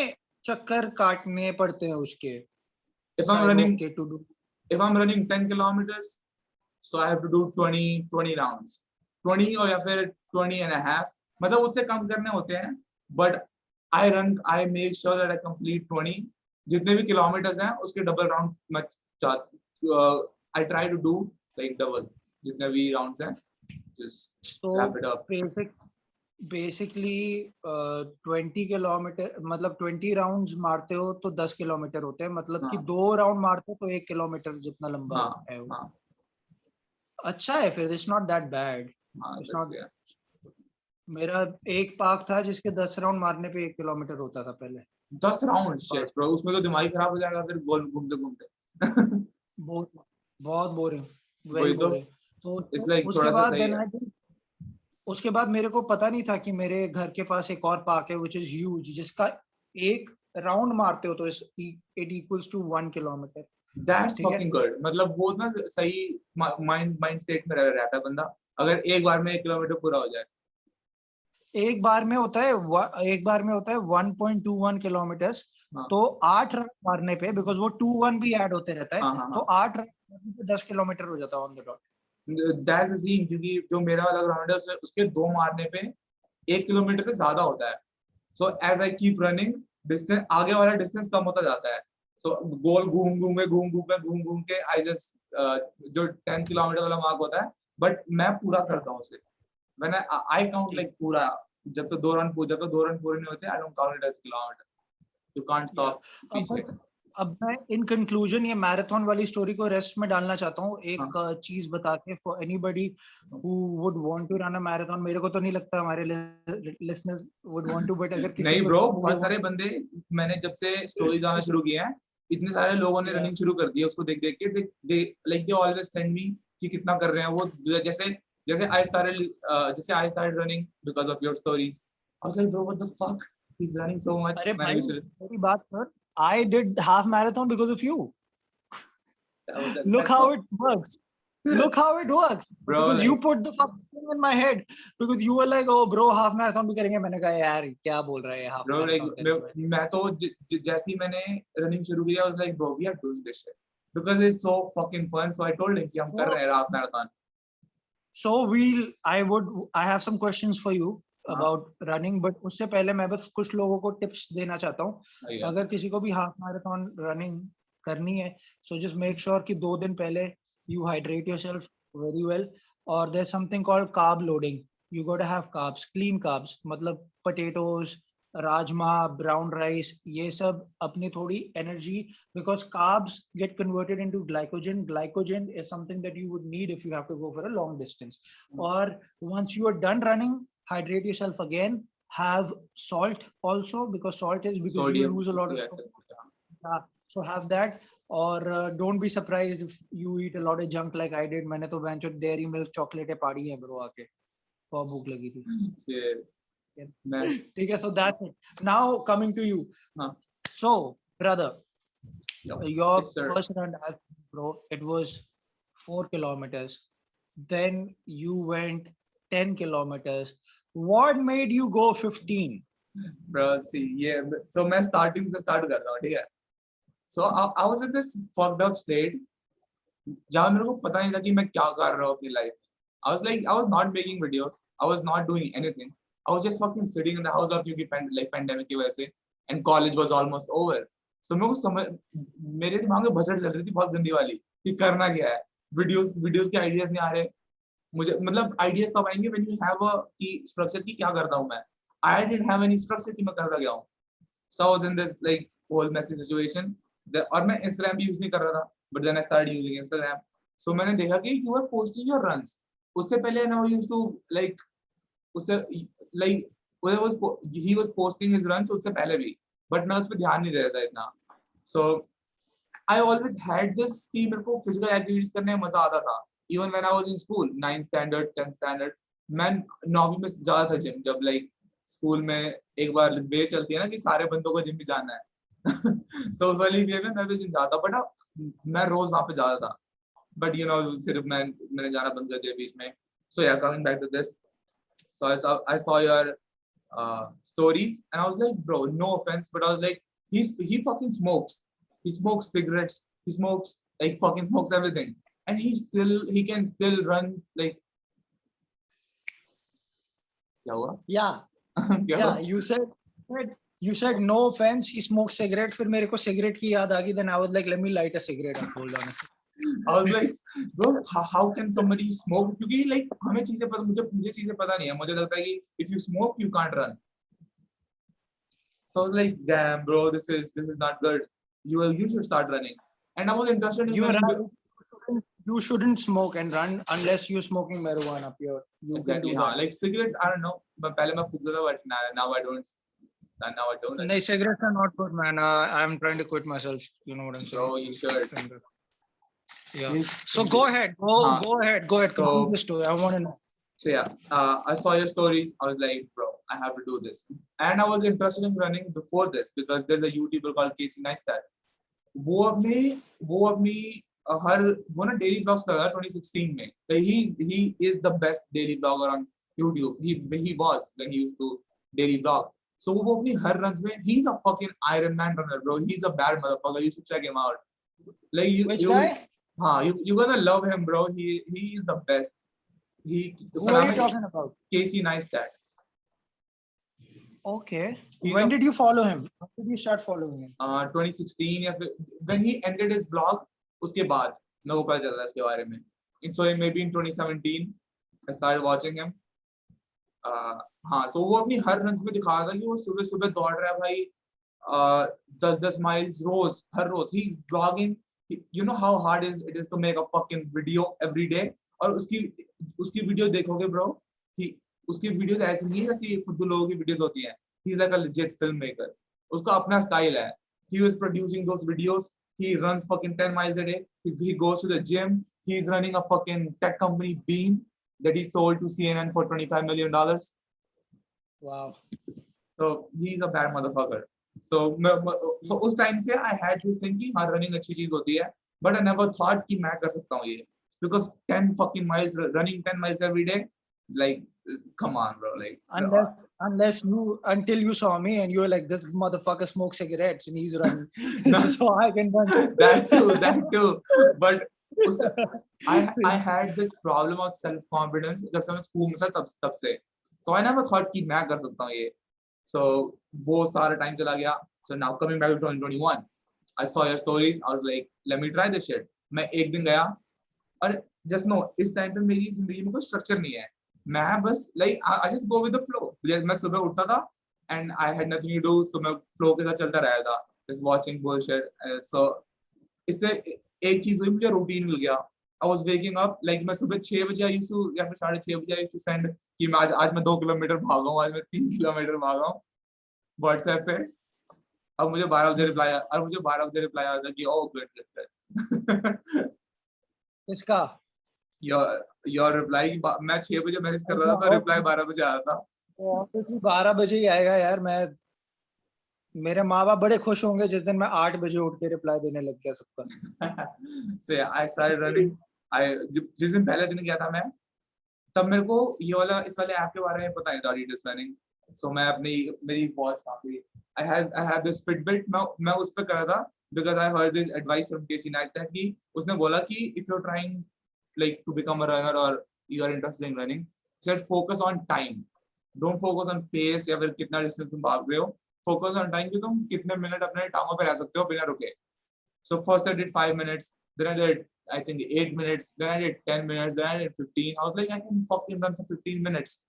[SPEAKER 2] चक्कर काटने पड़ते हैं उसके
[SPEAKER 1] if I'm running 10 kilometers so I have to do 20 rounds 20 और या फिर 20 and a half मतलब उससे कम करने होते हैं but I make sure that I complete 20 जितने भी किलोमीटर्स हैं उसके डबल राउंड मैं I try to do like double जितने भी राउंड्स हैं just wrap it up
[SPEAKER 2] basically 20 kilometre मतलब 20 राउंड्स मारते हो तो 10 किलोमीटर होते हैं मतलब कि 2 राउंड मारते हो तो 1 किलोमीटर जितना लंबा है वो अच्छा है फिर इट्स नॉट दैट बैड मेरा एक पार्क था जिसके 10 राउंड मारने पे 1 किलोमीटर होता था पहले
[SPEAKER 1] 10 राउंड शिट ब्रो उसमें तो दिमाग खराब हो जाएगा फिर गोल घूमते घूमते
[SPEAKER 2] बहुत बोरिंग वेरी बोरिंग तो
[SPEAKER 1] it's like
[SPEAKER 2] उसके बाद देन आई उसके बाद मेरे को पता नहीं था कि मेरे घर के पास एक और पार्क है which is huge, जिसका एक राउंड मारते हो तो it equals to 1 kilometer.
[SPEAKER 1] That's
[SPEAKER 2] ठीक है,
[SPEAKER 1] fucking good. मतलब वो ना सही माइंड स्टेट में रहता है बंदा अगर एक बार में 1 किलोमीटर पूरा हो जाए।
[SPEAKER 2] एक बार में होता है 1.21 किलोमीटर।
[SPEAKER 1] हाँ
[SPEAKER 2] तो 8 रन मारने पे, बिकॉज वो 2-1 भी ऐड होते रहता है,
[SPEAKER 1] हाँ हाँ
[SPEAKER 2] तो
[SPEAKER 1] हाँ
[SPEAKER 2] 8 रन मारने पे 10 किलोमीटर हो जाता है on the dot.
[SPEAKER 1] That's the scene क्योंकि जो मेरा वाला ग्राउंड है उसके 2 मारने पे 1 किलोमीटर से ज्यादा होता है। So as I keep running distance आगे वाला डिस्टेंस कम होता जाता है। सो गोल घूम घूम के आई जस्ट जो 10 किलोमीटर वाला मार्क होता है बट मैं पूरा करता हूँ उसे। व्हेन आई काउंट लाइक पूरा जब तक 2 रन पूरे नहीं होते I don't count it as kilometre. You can't stop पीछे।
[SPEAKER 2] अब मैं इन कंक्लूजन ये मैराथन वाली स्टोरी को रेस्ट में डालना चाहता हूँ एक
[SPEAKER 1] हाँ
[SPEAKER 2] चीज बता के, for anybody who would want to run a marathon. मेरे को तो नहीं लगता हमारे listeners would want to, but अगर किसी
[SPEAKER 1] नहीं
[SPEAKER 2] को
[SPEAKER 1] ब्रो
[SPEAKER 2] they
[SPEAKER 1] बहुत सारे
[SPEAKER 2] want-
[SPEAKER 1] बंदे मैंने जब से स्टोरीज आना शुरू किए हैं इतने सारे लोगों ने
[SPEAKER 2] Yeah.
[SPEAKER 1] रनिंग शुरू कर दी है उसको देख देख के they like they always send me कि कितना कर रहे हैं वो जैसे जैसे I started running because of your stories I was like bro what the fuck he is running so much
[SPEAKER 2] अरे
[SPEAKER 1] मैंने
[SPEAKER 2] भाई
[SPEAKER 1] भी शुरू
[SPEAKER 2] मेरी बात कर, I did half marathon because of you. Look
[SPEAKER 1] that's
[SPEAKER 2] how
[SPEAKER 1] all
[SPEAKER 2] it works. Look how it works.
[SPEAKER 1] bro
[SPEAKER 2] Because you
[SPEAKER 1] like
[SPEAKER 2] put the fucking thing in my head. Because you were like, oh bro, half marathon भी करेंगे। मैंने कहा यार क्या बोल रहा है half
[SPEAKER 1] bro like
[SPEAKER 2] marathon करेंगे।
[SPEAKER 1] मैं तो जैसे ही मैंने रनिंग शुरू किया I was like bro we are doing this shit because it's so fucking fun so I told him कि हम कर रहे हैं half marathon.
[SPEAKER 2] So I have some questions for you about running, but उससे पहले मैं बस कुछ लोगों को tips देना चाहता हूँ। अगर किसी को भी हाफ मैराथन रनिंग करनी है, so just make sure कि 2 दिन पहले you hydrate yourself very well, or there's something called carb loading. You got to have carbs, clean carbs, मतलब potatoes, राजमा, brown rice, ये सब अपनी थोड़ी energy, because carbs get converted into glycogen. Glycogen is something that you would need if you have to go for a long distance. Or once you are done running, hydrate yourself again. Have salt also, because salt is because you
[SPEAKER 1] Sodium
[SPEAKER 2] lose a lot of
[SPEAKER 1] yes,
[SPEAKER 2] salt.
[SPEAKER 1] yeah.
[SPEAKER 2] Yeah, so have that. Or don't be surprised if you eat a lot of junk like I did. मैंने तो बेंचो dairy milk chocolate पाड़ी है bro आके, बहुत भूख लगी थी।
[SPEAKER 1] Shit. Man.
[SPEAKER 2] ठीक है, so that's it. Now coming to you. So brother, your
[SPEAKER 1] Yes, sir.
[SPEAKER 2] first run, bro, it was 4 kilometers. Then you went 10 kilometers. What made you go 15?
[SPEAKER 1] Bro, see, yeah. So मैं starting से start करता हूँ, ठीक है? So I was in this fucked up state जहाँ मेरे को पता नहीं था कि मैं क्या कर रहा हूँ अपनी life में. I was like, I was not making videos. I was not doing anything. I was just fucking sitting in the house of क्योंकि pandemic की वजह से, and college was almost over. So मेरे को समझ मेरे दिमाग में बजट चल रही थी बहुत गंदी वाली कि करना क्या है. वीडियोस के आइडियाज नहीं आ रहे मुझे, मतलब आइडियाज कब आएंगे व्हेन यू हैव अ की स्ट्रक्चर की क्या करता हूँ मैं. I didn't have any structure कि मैं करता क्या हूँ. So I was in this like whole messy situation और मैं इंस्टाग्राम भी यूज नहीं कर रहा था but then I started using Instagram. So मैंने देखा कि you are posting your runs. उससे पहले ना वो यूज्ड टू लाइक उससे like he was posting his runs उससे पहले भी बट मैं उस पर ध्यान नहीं दे रहा था इतना. सो I always had this कि मेरे को physical activities करने में मजा आता था. Even when I was in school, 9th standard, 10th standard, मैं 9वीं में जाता था जिम. जब like स्कूल में एक बार वे चलती है ना कि सारे बंदों को जिम भी जाना है. So उस वाली वे में मैं भी जिम जाता बट मैं रोज वहाँ पे जाता था. But you know फिर मैंने जाना बंद कर दिया बीच में. So yeah, coming back to this. So I saw your stories and I was like, bro, no offense, but I was like, he fucking smokes. He smokes cigarettes. He smokes like fucking smokes everything, and he can still run like. क्या हुआ?
[SPEAKER 2] Yeah,
[SPEAKER 1] क्या
[SPEAKER 2] yeah.
[SPEAKER 1] हुआ?
[SPEAKER 2] You said no offense. He smokes cigarette. फिर मेरे को cigarette की याद आ गई. Then I was like, let me light a cigarette and hold on.
[SPEAKER 1] I was like, bro, how can somebody smoke? क्योंकि like हमें चीजें पता मुझे चीजें पता नहीं है. मुझे लगता है कि if you smoke you can't run. So I was like, damn, bro, this is not good. You should start running. And I was interested in running.
[SPEAKER 2] You shouldn't smoke and run unless you're smoking marijuana pure. You
[SPEAKER 1] Exactly,
[SPEAKER 2] can do that.
[SPEAKER 1] Like cigarettes, I don't know. But पहले मैं फूकता था, but now I don't. Now I don't.
[SPEAKER 2] No, cigarettes are not good, man. I'm trying to quit myself. You know what I'm saying?
[SPEAKER 1] Bro, you should.
[SPEAKER 2] Yeah. So go ahead. Go ahead.
[SPEAKER 1] So,
[SPEAKER 2] Complete the story. I want to know.
[SPEAKER 1] So yeah, I saw your stories. I was like, bro, I have to do this. And I was interested in running before this because there's a YouTuber called Casey Neistat. वो अपनी हर वो ना daily blogs कर रहा है 2016 में. He is the best daily blogger on YouTube. He was when he used to daily vlog. So वो अपनी हर runs में he's a fucking Iron Man runner, bro. He's a bad motherfucker. You should check him out. Like
[SPEAKER 2] Which guy?
[SPEAKER 1] You're gonna love him, bro. He is the best.
[SPEAKER 2] Who are you talking about?
[SPEAKER 1] Casey Neistat.
[SPEAKER 2] Okay. When did you follow him? When did you start following him?
[SPEAKER 1] 2016 या फिर when he ended his vlog, उसके बाद मेरे को पता चला इसके बारे में. So maybe in 2017 I started watching him. हाँ, so वो अपनी हर रन में दिखा रहा था कि वो सुबह सुबह दौड़ रहा है भाई 10 miles rose, her rose. He's vlogging. You know how hard it is to make a fucking video every day. और उसकी वीडियो देखोगे bro, उसकी वीडियोस ऐसी नहीं है जैसी खुद लोगों की वीडियोस होती हैं. He's like a legit filmmaker. उसका अपना स्टाइल है. He was producing those videos. He runs fucking 10 miles a day. He goes to the gym. He's running a fucking tech company, Beam, that he sold to CNN for $25 million.
[SPEAKER 2] Wow.
[SPEAKER 1] So he's a bad motherfucker. So उस time से I had this thing कि हाँ running अच्छी चीज होती है, but I never thought कि मैं कर सकता हूँ ये, because 10 fucking miles running 10 miles every day, like come on bro, like
[SPEAKER 2] until you saw me and you were like, this motherfucker smokes cigarettes and he's running. So I can run.
[SPEAKER 1] that too. But I had this problem of self-confidence जब से मैं school में था तब से. So I never thought कि मैं कर सकता हूँ ये. So वो सारा टाइम चला गया. So now coming back to 2021, I saw your stories. I was like, let me try this shit. मैं एक दिन गया और just know इस टाइम पे मेरी जिंदगी में कोई स्ट्रक्चर नहीं है. मैं बस like I just go with the flow. मैं सुबह उठता था and I had nothing to do, so मैं flow के साथ चलता रहा था, just watching bullshit. So इससे एक चीज हुई, मुझे रूटीन मिल गया. I was waking up like मैं सुबह 6 बजे आई हूँ या फिर 6:30 बजे आई हूँ सेंड कि मैं आज मैं 2 किलोमीटर भागा हूँ, आज मैं 3 किलोमीटर भागा हूँ व्हाट्सएप पे. अब मुझे 12 बजे रिप्लाई आता कि ओह गुड.
[SPEAKER 2] किसका?
[SPEAKER 1] Your reply. मैं 6 बजे मैसेज कर रहा था तो रिप्लाई 12 बजे आया था.
[SPEAKER 2] ऑब्वियसली 12 बजे ही आएगा यार. मेरे माँ बाप बड़े खुश होंगे जिस दिन मैं 8 बजे उठ के रिप्लाई देने लग गया सबका.
[SPEAKER 1] So I started running. जिस दिन पहले दिन गया था मैं, तब मेरे को इस वाले ऐप के बारे में पता नहीं था, AlteredStates running. So मैं मेरी वॉच काफी I have this Fitbit. मैं उस पे कर रहा था because I heard this advice from Casey Neistat कि उसने बोला कि if you're trying like to become a runner or you are interested in running, said focus on time. Don't focus on pace या फिर कितना distance तुम भाग रहे हो. Focus on time कि तुम कितने मिनट अपने टांगों पे रह सकते हो बिना रुके. So first I did 5 minutes, then I did I think 8 minutes, then I did 10 minutes, then I did 15. I was like, I can fucking run for 15 minutes.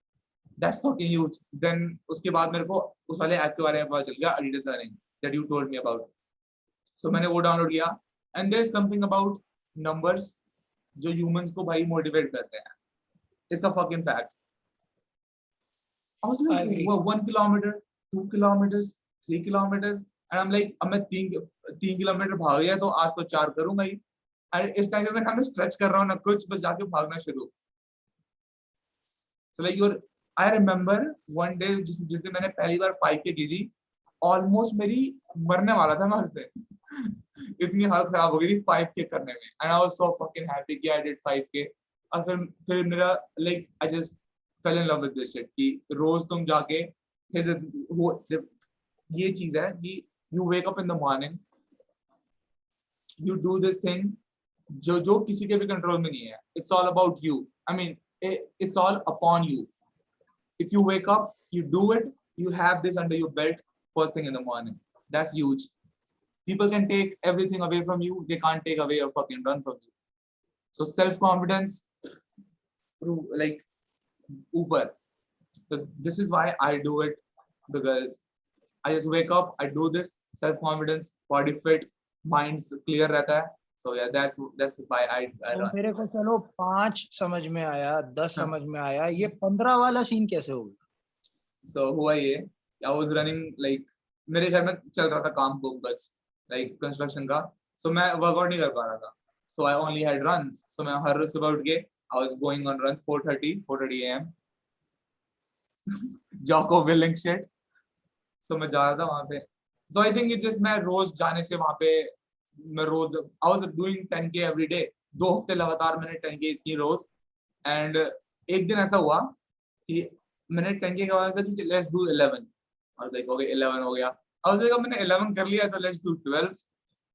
[SPEAKER 1] That's fucking huge. Then उसके बाद मेरे को उस वाले app के बारे में पता चल गया, AlteredStates running, that you told me about. So मैंने वो डाउनलोड किया. And there's something about numbers जो humans को भाई motivate करते हैं. It's a fucking fact. I was like, 1 kilometer, 2 kilometers, 3 kilometers, and I'm like, अब मैं 3 किलोमीटर भाग गया तो आज तो 4 करूंगा ही. और इस टाइम पे मैं स्ट्रेच कर रहा हूँ ना कुछ, बस जाके भागना शुरू. So like I remember one day जिस दिन मैंने पहली बार 5K की थी, almost मेरी मरने वाला था मैं उस दिन. इतनी हालत खराब हो गई थी 5K करने में. And I was so fucking happy कि I did 5K. और फिर मेरा like I just fell in love with this shit कि रोज तुम जाके ये चीज है कि you wake up in the morning, you do this thing जो किसी के भी कंट्रोल में नहीं है. It's all about you. I mean, it's all upon you. If you wake up, you do it, you have this under your belt first thing in the morning. That's huge. People can take everything away from you, they can't take away your fucking run from you. So self-confidence, like Uber. So this is why I do it, because I just wake up, I do this, self-confidence, body fit, mind's clear रहता है. So yeah, that's why I run.
[SPEAKER 2] मेरे को चलो 5 समझ में आया, 10 समझ में आया, ये 15 वाला सीन कैसे हो गया?
[SPEAKER 1] So हुआ ये, I was running like मेरे घर में चल रहा था काम कुछ like construction का. So मैं वर्कआउट नहीं कर पा रहा था. So I only had runs. So मैं हर रोज सुबह उठ के I was going on runs 4:30 a.m. Jocko Willing shit. So मैं जा रहा था वहाँ पे. So I think it's just मैं रोज जाने से वहाँ पे मैं रोज I was doing 10K every day. 2 हफ्ते लगातार मैंने 10K की रोज. And एक दिन ऐसा हुआ कि मैंने 10K का वजह से let's do 11. I was like okay 11 हो गया. I was like अब मैंने 11 कर लिया तो let's do 12.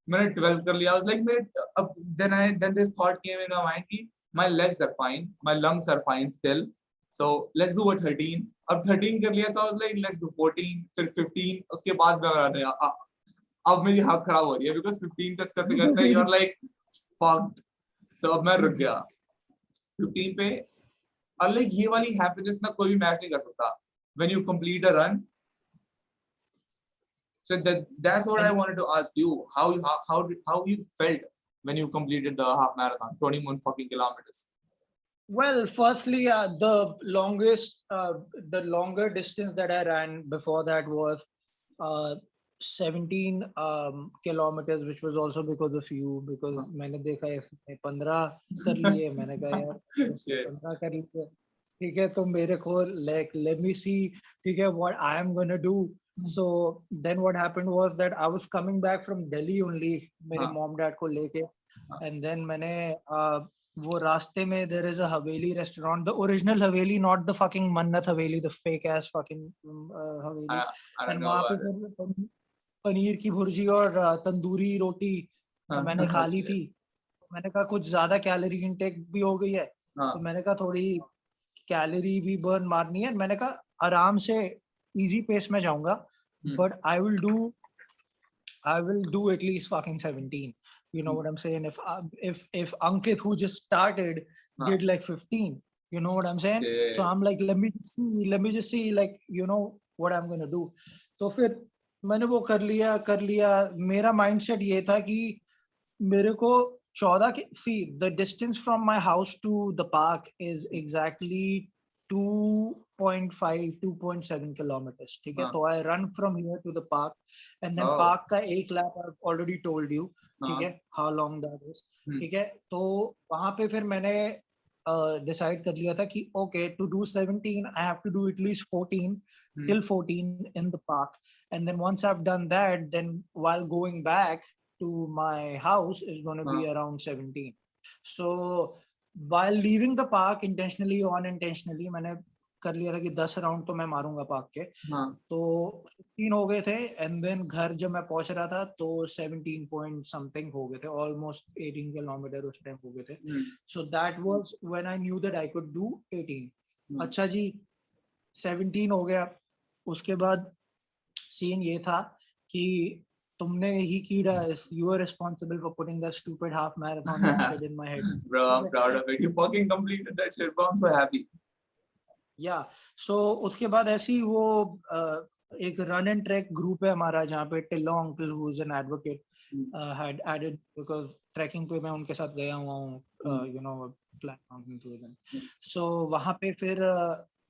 [SPEAKER 1] मैंने 12 कर लिया. I was like मेरे अब then this thought came in my mind कि my legs are fine, my lungs are fine still. So let's do a 13. अब 13 कर लिया. So I was like let's do 14 फिर 15. उसके बाद मैं अब मेरी हाथ खराब हो रही है because 15 टच करते करते you're like fucked. So अब मैं रुक गया 15 पे. और लाइक ये वाली हैप्पीनेस ना कोई भी मैच नहीं कर सकता when you complete a run. So that's what I wanted to ask you. How you felt when you completed the half marathon, 21 fucking kilometers?
[SPEAKER 2] Well, firstly, the longer distance that I ran before that was 17 kilometers, which was also because of you. Because मैंने देखा है 15 कर लिए, मैंने कहा यार 15 कर लिए, ठीक है तो मेरे को like let me see, ठीक है what I am gonna do. So then what happened was that I was coming back from Delhi only, मेरे mom dad को लेके, and then मैंने वो रास्ते में there is a Haveli restaurant, the original Haveli, not the fucking Mannat Haveli, the fake ass fucking Haveli. And वहाँ पे फिर पनीर की भुर्जी और तंदूरी रोटी मैंने खा ली थी. मैंने कहा कुछ ज्यादा कैलोरी इनटेक भी हो गई है, तो मैंने कहा थोड़ी कैलोरी भी बर्न मारनी है. मैंने कहा आराम से इजी पेस में जाऊंगा, but I will do at least fucking 17. You know what I'm saying? If Ankit, who just started, did like 15, you know what I'm saying?
[SPEAKER 1] Shit.
[SPEAKER 2] So I'm like, let me just see, like, you know what I'm gonna do. तो फिर मैंने वो कर लिया. मेरा mindset ये था कि मेरे को 14 के, see, the distance from my house to the park is exactly 2.5 2.7 kilometers, ठीक है. तो I run from here to the park, and then park का एक lap I've already told you, ठीक है, how long that is, ठीक है. तो वहाँ पे फिर मैंने decide कर लिया था कि okay, to do 17 I have to do at least 14 till 14 in the park, and then once I've done that, then while going back to my house is going to be around 17. So while leaving the park, intentionally or unintentionally, मैंने कर लिया था कि 10 round तो मैं मारूंगा park के. तो 15 हो गए थे, and then घर जब मैं पहुंच रहा था तो 17 point something हो गए थे, almost 18 किलोमीटर उस टाइम हो गए थे. So that was when I knew that I could do 18. अच्छा जी, 17 हो गया. उसके बाद सीन ये था कि तुमने ही कीड़ा, you are responsible for putting that stupid half marathon shit in my head.
[SPEAKER 1] Bro, I'm proud of it. You fucking completed that shit, bro. I'm so happy.
[SPEAKER 2] Yeah. So उसके बाद ऐसी वो एक run and track group है हमारा जहाँ पे Tilla uncle, who is an advocate, had added, because trekking पे मैं उनके साथ गया हुआ हूँ, you know, flat mountains with them. So वहाँ पे फिर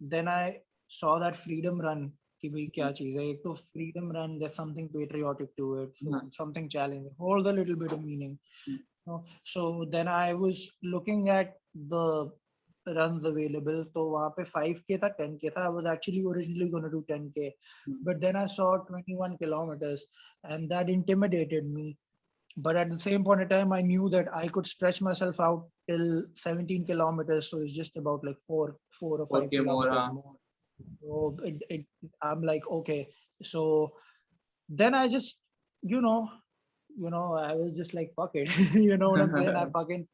[SPEAKER 2] then I saw that freedom run कि भाई क्या चीज है. एक तो freedom run, there's something patriotic to it, something challenging, holds a little bit of meaning. So then I was looking at the runs available. तो वहाँ पे 5K था, 10K था. I was actually originally going to do 10K, but then I saw 21 kilometers and that intimidated me. But at the same point in time, I knew that I could stretch myself out till 17 kilometers. So it's just about like 4 or 5 kilometers more. So I'm like, okay. So then I just, you know, I was just like, fuck it. You know what I'm saying? I fucking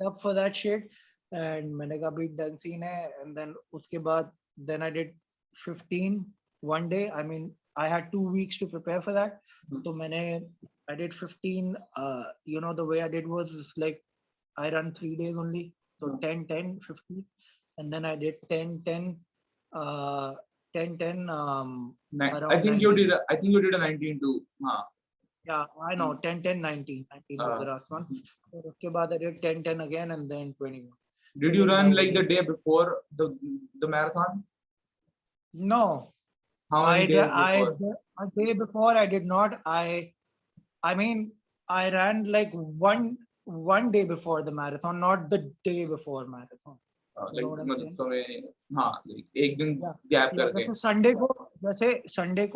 [SPEAKER 2] up for that shit. And मैंने कहा भाई done scene है. And then उसके बाद then I did 15 one day. I mean, I had 2 weeks to prepare for that. तो I did 15. You know, the way I did was like I run 3 days only. So 10, 10, 15. And then I did 10, 10, 10, 10.
[SPEAKER 1] I think you did a 19 too.
[SPEAKER 2] Yeah, I know. 10, 10, 19. 19 was the last one. So उसके बाद I did 10, 10 again, and then 21.
[SPEAKER 1] Did you run like the day before the marathon?
[SPEAKER 2] No.
[SPEAKER 1] How many days before?
[SPEAKER 2] A day before I did not. I mean, I ran like one day before the marathon, not the day before marathon. You know what I'm saying?
[SPEAKER 1] मतलब समय हाँ एक दिन
[SPEAKER 2] Yeah.
[SPEAKER 1] Gap
[SPEAKER 2] Yeah,
[SPEAKER 1] करके
[SPEAKER 2] जैसे Sunday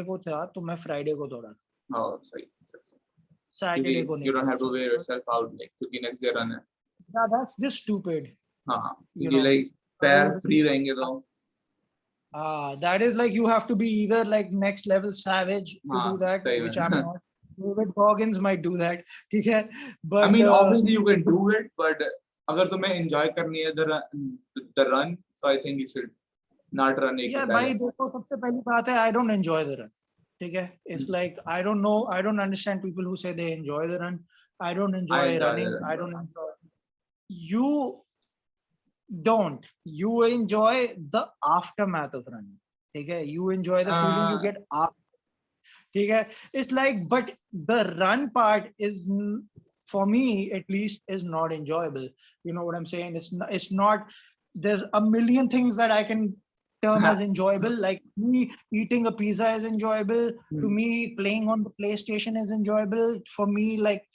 [SPEAKER 2] को था तो मैं फ्राइडे को दौड़ा,
[SPEAKER 1] हाँ सही
[SPEAKER 2] सैटरडे को
[SPEAKER 1] you
[SPEAKER 2] नहीं
[SPEAKER 1] don't
[SPEAKER 2] था.
[SPEAKER 1] have to wear yourself out like क्योंकि next day run है
[SPEAKER 2] Yeah, that's just stupid.
[SPEAKER 1] हाँ
[SPEAKER 2] You
[SPEAKER 1] क्योंकि
[SPEAKER 2] know,
[SPEAKER 1] like
[SPEAKER 2] I
[SPEAKER 1] पैर
[SPEAKER 2] would
[SPEAKER 1] free रहेंगे तो
[SPEAKER 2] that is like you have to be either like next level savage to do
[SPEAKER 1] हाँ
[SPEAKER 2] that,
[SPEAKER 1] सही
[SPEAKER 2] which I'm
[SPEAKER 1] में
[SPEAKER 2] not. David Goggins might do that, ठीक है?
[SPEAKER 1] I
[SPEAKER 2] But
[SPEAKER 1] mean obviously you can do it but अगर तुम्हें enjoy करनी है the run so I think you should not run एक दिन
[SPEAKER 2] यार
[SPEAKER 1] पहले
[SPEAKER 2] भाई देखो, सबसे पहली बात है, I don't enjoy the run. ठीक है? It's like I don't know, I don't understand people who say they enjoy the run. I don't
[SPEAKER 1] I
[SPEAKER 2] enjoy
[SPEAKER 1] enjoy
[SPEAKER 2] running.
[SPEAKER 1] the run
[SPEAKER 2] I
[SPEAKER 1] bro.
[SPEAKER 2] don't enjoy. You don't. You enjoy the aftermath of running. ठीक है? You enjoy the feeling you get after. ठीक है? It's like, but the run part is, for me at least, is not enjoyable. You know what I'm saying? It's not. There's a million things that I can term as enjoyable. Like me eating a pizza is enjoyable. To me, playing on the PlayStation is enjoyable. For me, like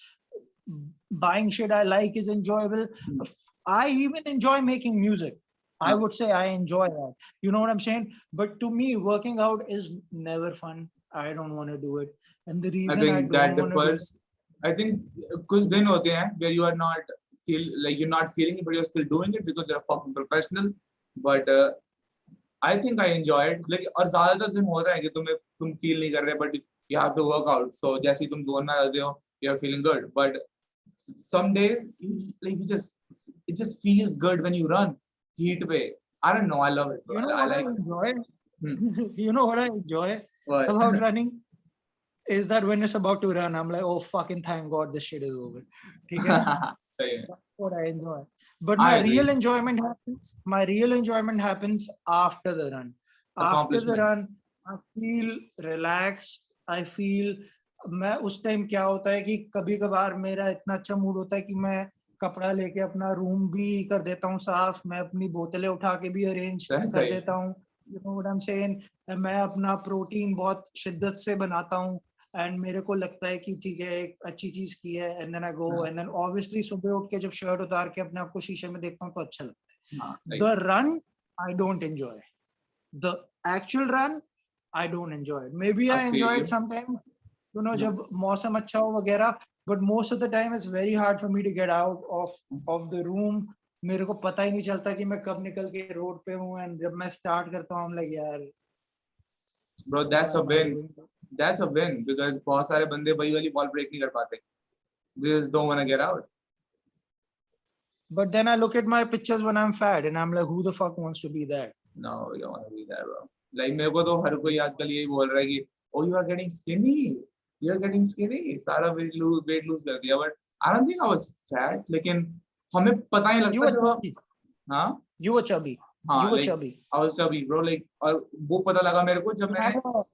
[SPEAKER 2] buying shit I like is enjoyable. I even enjoy making music. I would say I enjoy that. You know what I'm saying? But to me, working out is never fun. I don't want to do it. And the
[SPEAKER 1] I
[SPEAKER 2] reason I
[SPEAKER 1] think that
[SPEAKER 2] don't want to do it,
[SPEAKER 1] differs. I think कुछ दिन होते हैं where you are not you're not feeling it but you're still doing it because you're a fucking professional. But I think I enjoy it. Like और ज़्यादातर दिन होता है कि तुम feel नहीं कर रहे but you have to work out. So जैसे ही तुम zone में आते हो you're feeling good. But some days like it just feels good when you run heat पे. I don't know. I love it. Bro.
[SPEAKER 2] you know
[SPEAKER 1] I
[SPEAKER 2] what I
[SPEAKER 1] like.
[SPEAKER 2] enjoy?
[SPEAKER 1] Hmm.
[SPEAKER 2] You know what I enjoy
[SPEAKER 1] What?
[SPEAKER 2] about running? Is that when it's about to run, I'm like, oh fucking thank God this shit is over. ठीक है?
[SPEAKER 1] सही है.
[SPEAKER 2] That's what I enjoy. But
[SPEAKER 1] I
[SPEAKER 2] my
[SPEAKER 1] agree.
[SPEAKER 2] real enjoyment happens after the run. After the
[SPEAKER 1] Accomplishment.
[SPEAKER 2] run, I feel relaxed. I feel मैं उस time क्या होता है कि कभी कभार मेरा इतना अच्छा मूड होता है कि मैं कपड़ा लेके अपना रूम भी कर देता हूँ साफ, मैं अपनी बोतलें उठा के भी अरेंज कर देता हूँ. You know what I'm saying? मैं अपना प्रोटीन बहुत शिद्दत से बनाता हूँ. एंड मेरे को लगता है कि ठीक है एक अच्छी चीज की है, and then I go, and then obviously सुबह उठ के जब शर्ट उतार के अपने आप को शीशे में देखता हूँ तो अच्छा लगता है. The run I don't enjoy, the actual run I don't enjoy. Maybe I enjoy it sometime, you know, जब मौसम अच्छा हो वगैरह, but most of the time it's very hard for me to get out of the room. मेरे को पता ही नहीं चलता कि मैं कब निकल के रोड पे हूँ, एंड जब मैं स्टार्ट करता हूँ लाइक यार
[SPEAKER 1] Bro, that's a win. That's a win because बहुत सारे बंदे वही वाली बॉल ब्रेक नहीं कर पाते. They just don't want to get out.
[SPEAKER 2] But then I look at my pictures when I'm fat and I'm like, who the fuck wants to be that?
[SPEAKER 1] No, you don't want to be that, bro. Like मेरे को तो हर कोई आजकल यही बोल रहा है कि oh you are getting skinny, you are getting skinny, सारा weight lose कर दिया. But I don't think I was fat. लेकिन हमें पता ही
[SPEAKER 2] You
[SPEAKER 1] लगता
[SPEAKER 2] were
[SPEAKER 1] जब
[SPEAKER 2] chubby.
[SPEAKER 1] हाँ
[SPEAKER 2] You were chubby.
[SPEAKER 1] हाँ
[SPEAKER 2] You were
[SPEAKER 1] like
[SPEAKER 2] chubby.
[SPEAKER 1] I was chubby, bro. Like और वो पता लगा मेरे को जब मैंने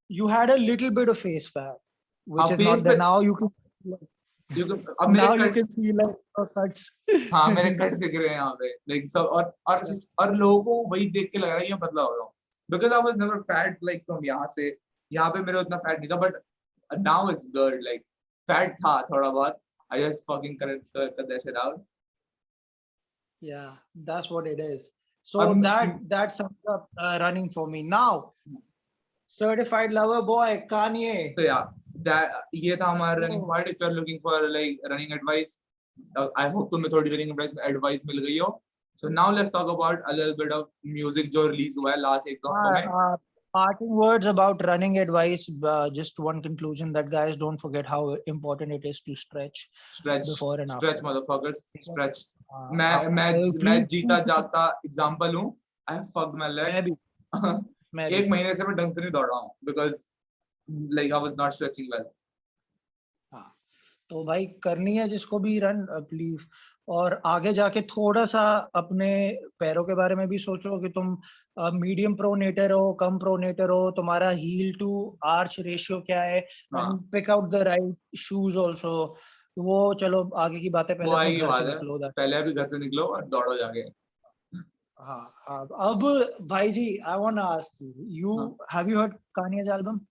[SPEAKER 2] You had a little bit of face fat, which is
[SPEAKER 1] face
[SPEAKER 2] not there
[SPEAKER 1] पे
[SPEAKER 2] now. You can
[SPEAKER 1] अब मेरे
[SPEAKER 2] now you
[SPEAKER 1] cut
[SPEAKER 2] can see like cuts.
[SPEAKER 1] हाँ मेरे कट दिख रहे हैं यहाँ पे like सब और लोगों को वही देख के लग रहा है कि मैं पतला हो रहा हूँ because I was never fat like from यहाँ से यहाँ पे मेरे उतना fat नहीं था but now it's good like fat था थोड़ा बहुत I just fucking cut that shit out.
[SPEAKER 2] Yeah, that's what it is. So that sums up running for me. Now, certified lover boy Kanye.
[SPEAKER 1] So yeah, that ये था हमारा running part. If you're looking for like running advice, I hope तुम्हें थोड़ी running advice मिल गई हो. So now let's talk about a little bit of music जो release हुआ है last एक हफ्तों में.
[SPEAKER 2] Parting words about running advice. Just one conclusion that guys don't forget how important it is to stretch before and after.
[SPEAKER 1] Stretch motherfuckers, stretch. मैं जीता जागता example हूँ. I fucked my leg. एक महीने से मैं ढंग से नहीं दौड़ रहा हूँ because like I was not stretching well.
[SPEAKER 2] हाँ, तो भाई करनी है जिसको भी रन प्लीज, और आगे जाके थोड़ा सा अपने पैरों के बारे में भी सोचो कि तुम मीडियम प्रोनेटर हो, कम प्रोनेटर हो, तुम्हारा हील टू आर्च रेशियो क्या है, and pick out the right shoes also. वो चलो आगे की बातें, पहले अपने घर से निकलो.
[SPEAKER 1] पहले अभी घर से निकलो और दौड़ो जाके.
[SPEAKER 2] हाँ अब भाई जी, I want to ask you, have you heard Kanye's album?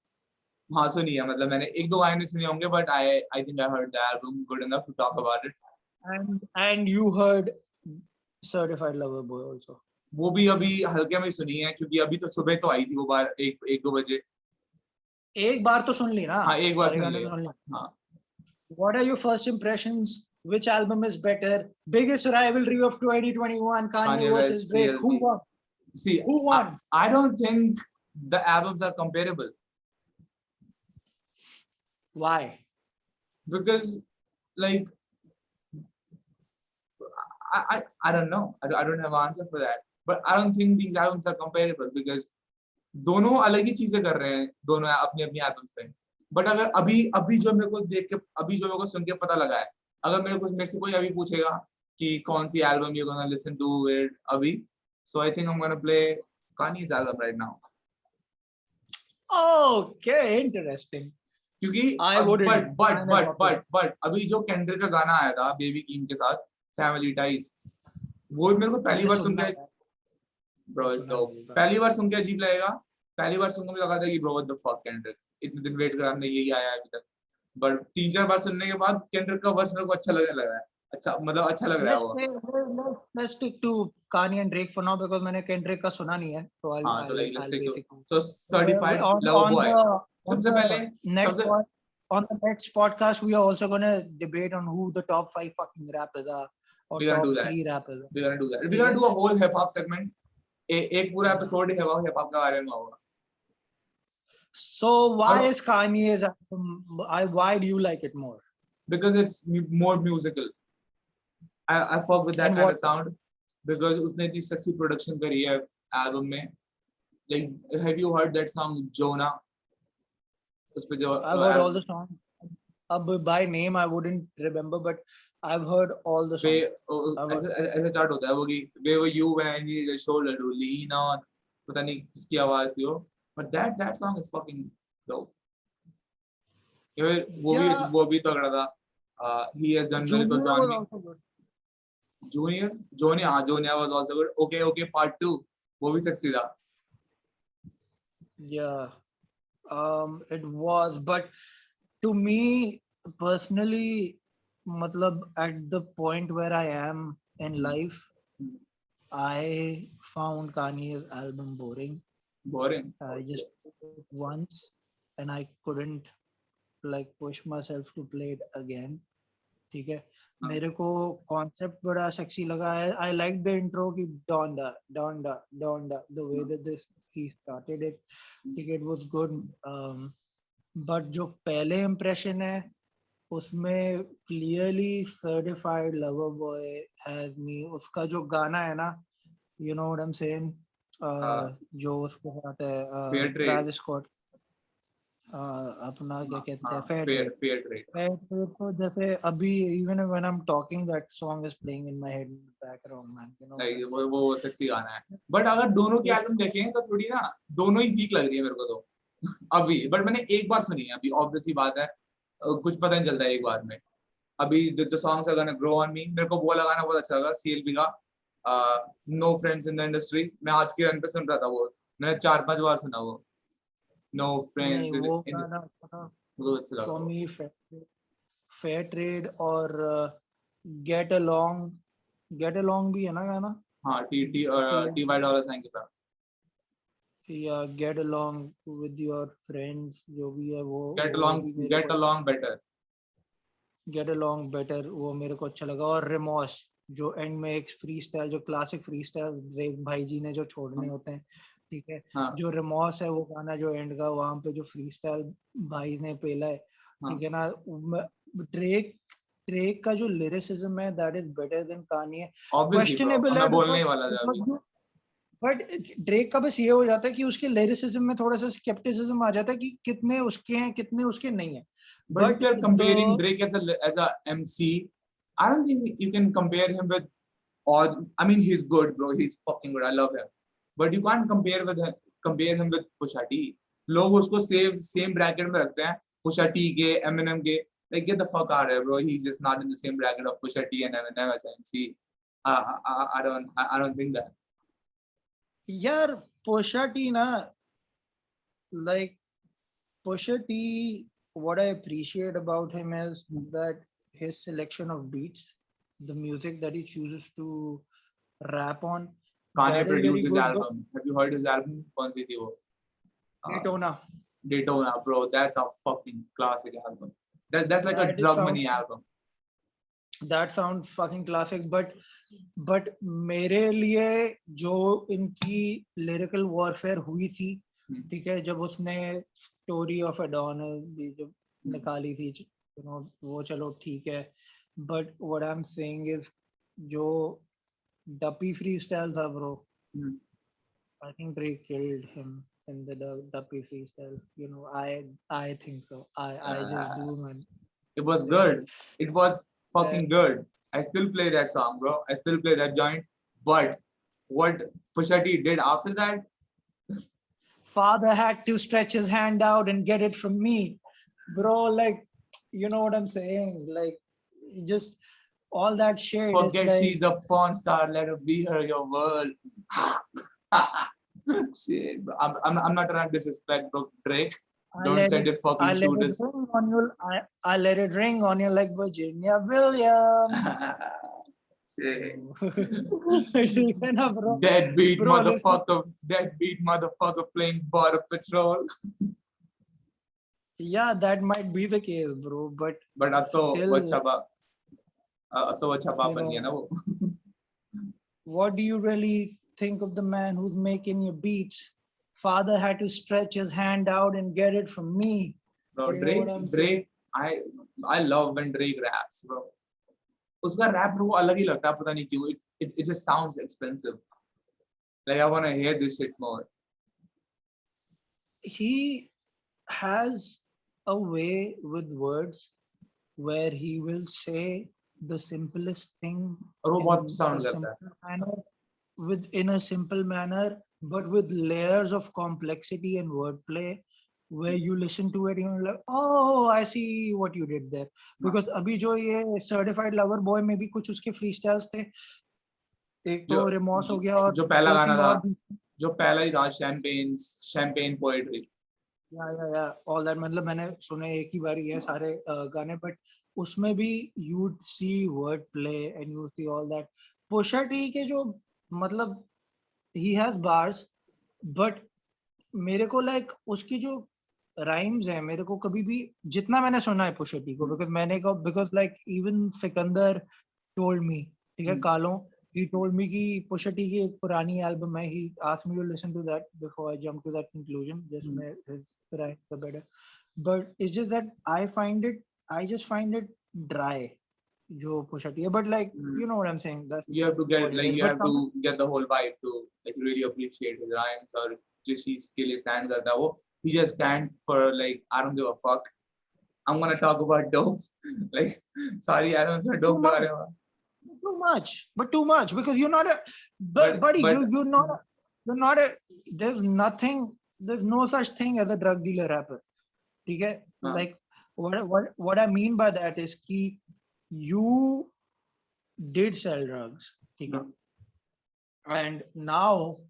[SPEAKER 1] हाँ सुनी है, मतलब मैंने एक दो गाने सुने होंगे, but I think I heard the album good enough to talk about it.
[SPEAKER 2] And you heard Certified Lover Boy also.
[SPEAKER 1] वो भी अभी हल्के में सुनी है, क्योंकि अभी तो सुबह तो आई थी वो बार, एक दो बजे.
[SPEAKER 2] एक बार तो सुन ली ना,
[SPEAKER 1] हाँ एक बार
[SPEAKER 2] सारे
[SPEAKER 1] सुन
[SPEAKER 2] गाने
[SPEAKER 1] लिया.
[SPEAKER 2] तो सुन ली.
[SPEAKER 1] हाँ.
[SPEAKER 2] What are your first impressions? Which album is better? Biggest rivalry of 2021, Kanye
[SPEAKER 1] Kanye
[SPEAKER 2] versus
[SPEAKER 1] West,
[SPEAKER 2] Drake. Who
[SPEAKER 1] CLB.
[SPEAKER 2] won?
[SPEAKER 1] See,
[SPEAKER 2] Who won?
[SPEAKER 1] I don't think the albums are comparable,
[SPEAKER 2] Why?
[SPEAKER 1] because like I don't know. I don't have an answer for that. But I don't think these albums are comparable because दोनों अलग ही चीजें कर रहे हैं, दोनों अपनी अपनी albums पे. बट अगर अभी अभी जो मेरे को देख के, अभी जो मेरे को सुन के पता लगा है, अगर मेरे से कोई अभी पूछेगा कि कौन सी album you gonna listen to it अभी, so I think I am gonna play Kanye's album right now.
[SPEAKER 2] Okay, interesting.
[SPEAKER 1] क्योंकि
[SPEAKER 2] I wouldn't.
[SPEAKER 1] बट अभी जो केंड्रिक का गाना आया था बेबी कीम के साथ, फैमिली टाइज, वो मेरे को पहली बार सुन के ब्रो इज डोप. पहली बार सुन के अजीब लगेगा, पहली बार सुनने में लगा था कि bro what the fuck Kendrick, इतने दिन वेट करा हमने, यही आया अभी तक. बट 3-4 बार सुनने के बाद केंड्रिक का वर्स मेरे को अच्छा लगने लगा है. अच्छा मतलब अच्छा लग रहा है वो.
[SPEAKER 2] Let's stick to Kanye and Drake for now because मैंने Kendrick का सुना नहीं है, so
[SPEAKER 1] हाँ, so like let's
[SPEAKER 2] I'll
[SPEAKER 1] stick to
[SPEAKER 2] basically.
[SPEAKER 1] so certified lover boy. सबसे पहले
[SPEAKER 2] next on the next podcast we are also going to debate on who the top 5 fucking rappers are or top 3 rappers are.
[SPEAKER 1] We're gonna do that. We're gonna do a whole hip hop segment. एक पूरा episode ही hip hop का बारे में होगा.
[SPEAKER 2] So why is Kanye's album, why do you like it more?
[SPEAKER 1] Because it's more musical. I fuck with that kind of sound because उसने इतनी sexy production करी है album में. Like, have you heard that song Jonah? उस पे जो
[SPEAKER 2] I've heard all the songs. By name I wouldn't remember, but I've heard all the songs.
[SPEAKER 1] ऐसा chart होता है वो कि where were you when I needed a shoulder to lean on, पता नहीं किसकी आवाज थी वो, but that song is fucking dope. वो भी तगड़ा था. He has done miracles on me. Junior was also good. Okay part 2 वो भी sexy था.
[SPEAKER 2] Yeah, it was, but to me personally, matlab at the point where I am in life, I found Kanye's album boring. I just once and I couldn't like push myself to play it again. ठीक है, मेरे को concept बड़ा sexy लगा है. I like the intro की Donda, the way that he started it. ठीक है, it was good. But जो पहले impression है उसमें clearly Certified Lover Boy has me. उसका जो गाना है ना, you know what I'm saying? जो उसके साथ है Travis Scott, अपना क्या कहते हैं, Fair Trade. तो जैसे अभी even when I'm talking that song is playing in my head in the background, man, you know.
[SPEAKER 1] वो सेक्सी गाना है. बट अगर दोनों की एल्बम देखें तो थोड़ी ना दोनों ही वीक लग रही है मेरे को तो अभी. बट मैंने एक बार सुनी है अभी, ऑब्वियस ही बात है, कुछ पता नहीं चलता है एक बार में. अभी the songs are gonna grow on me, मेरे को वो गाना बहुत अच्छा लगा CLB का no friends in the industry. मैं आज के रन पे सुन रहा था वो, मैंने 4-5 बार सुना वो no friends in
[SPEAKER 2] for me Fair Trade और Get Along भी है ना गाना.
[SPEAKER 1] हाँ TY डॉलर साइन के साथ.
[SPEAKER 2] Yeah, Get Along with your friends जो भी है वो
[SPEAKER 1] Get Along Better
[SPEAKER 2] वो मेरे को अच्छा लगा. और Remorse जो एंड में एक फ्री स्टाइल, जो क्लासिक फ्री स्टाइल ड्रेक भाई जी ने जो छोड़ने होते हैं, ठीक है. जो रिमॉर्स है वो गाना जो एंड का वहां पे जो फ्री स्टाइल भाई ने पेला है, ठीक है ना. ड्रेक का जो लिरिसिज्म है that is better than Kanye. Questionable है
[SPEAKER 1] बोलने वाला था,
[SPEAKER 2] बट ड्रेक का बस ये हो जाता है कि उसके लिरिसिज्म में थोड़ा सा स्केप्टिसिज्म आ जाता है कि कितने उसके हैं कितने उसके नहीं है.
[SPEAKER 1] But if you're comparing Drake as a MC, I don't think you can compare him with all. I mean, he's good, bro. He's fucking good. I love him. But you can't compare him with Pusha T. लोग उसको same bracket में रखते हैं. Pusha T के, Eminem के. Like, get the fuck out of here, bro. He's just not in the same bracket of Pusha T and Eminem as MC. I don't think that.
[SPEAKER 2] यार Pusha T ना, like Pusha T, what I appreciate about him is that his selection of beats, the music that he chooses to rap on,
[SPEAKER 1] Kanye
[SPEAKER 2] that is
[SPEAKER 1] produced
[SPEAKER 2] very
[SPEAKER 1] his
[SPEAKER 2] good. But
[SPEAKER 1] album. Have you heard his album? कौन सी थी वो?
[SPEAKER 2] Daytona,
[SPEAKER 1] Daytona, bro. That's a fucking classic album. That's like a
[SPEAKER 2] that is
[SPEAKER 1] drug
[SPEAKER 2] sound
[SPEAKER 1] money album.
[SPEAKER 2] that sounds fucking classic. But मेरे लिए जो इनकी lyrical warfare हुई थी, ठीक है, जब उसने स्टोरी ऑफ एडोनिस भी जब निकाली थी, वो चलो ठीक है. But what I'm saying is जो डपी freestyle था bro, I think Drake killed him in the Duppy freestyle. I think so. I just do, man.
[SPEAKER 1] It was good. It was fucking good. I still play that song, bro. I still play that joint. But what Pusha T did after that?
[SPEAKER 2] Father had to stretch his hand out and get it from me, bro. Like, you know what I'm saying? Like, just all that shit.
[SPEAKER 1] Forget
[SPEAKER 2] like,
[SPEAKER 1] she's a porn star. Let her be her your world. Shit, bro. I'm not trying to disrespect, bro. Drake. Don't send your fucking shooters.
[SPEAKER 2] I let it ring on you like Virginia Williams.
[SPEAKER 1] Deadbeat motherfucker. Deadbeat motherfucker playing Border Patrol.
[SPEAKER 2] Yeah, that might be the case, bro. But
[SPEAKER 1] अब तो अच्छा बाप बन गया ना वो.
[SPEAKER 2] What do you really think of the man who's making your beats? Father had to stretch his hand out and get it from me.
[SPEAKER 1] Bro, Drake, I love when Drake raps, bro. उसका rap वो अलग ही लगता है, पता नहीं क्यों. It just sounds expensive. Like I want to hear this shit more.
[SPEAKER 2] He has a way with words where he will say the simplest thing in a simple manner, but with layers of complexity and wordplay, where you listen to it, you're like, oh, I see what you did there. Because अभी जो ये certified lover boy में भी कुछ उसके freestyles थे, एक तो remorse हो गया, और
[SPEAKER 1] जो पहला गाना था, जो पहला ही था, champagne poetry.
[SPEAKER 2] Yeah, all that. मतलब मैंने सुने एक ही बार ही है सारे गाने, but उसमें भी you'd see word play and you see all that. Pusha T के जो मतलब he has bars, but मेरे को like उसकी जो rhymes है, मेरे को कभी भी जितना मैंने सुना है Pusha T को, because like even Sikandar told me, ठीक है, कालों, he told me कि Pusha T की एक पुरानी album है, he asked me to listen to that before I jump to that conclusion. Just his right the better, but it's just that I just find it dry, jo Pusha T, but like you know what I'm saying, that
[SPEAKER 1] you have to get like you have to get the whole vibe to like really appreciate his rhymes or just his skill he stands at that. He just stands for like I don't give a fuck. I'm gonna talk about dope. Like sorry, I don't say dope.
[SPEAKER 2] Too much because you're not a buddy. You're not a. There's no such thing as a drug dealer rapper. Okay? Like what I mean by that is कि you did sell drugs, okay? And now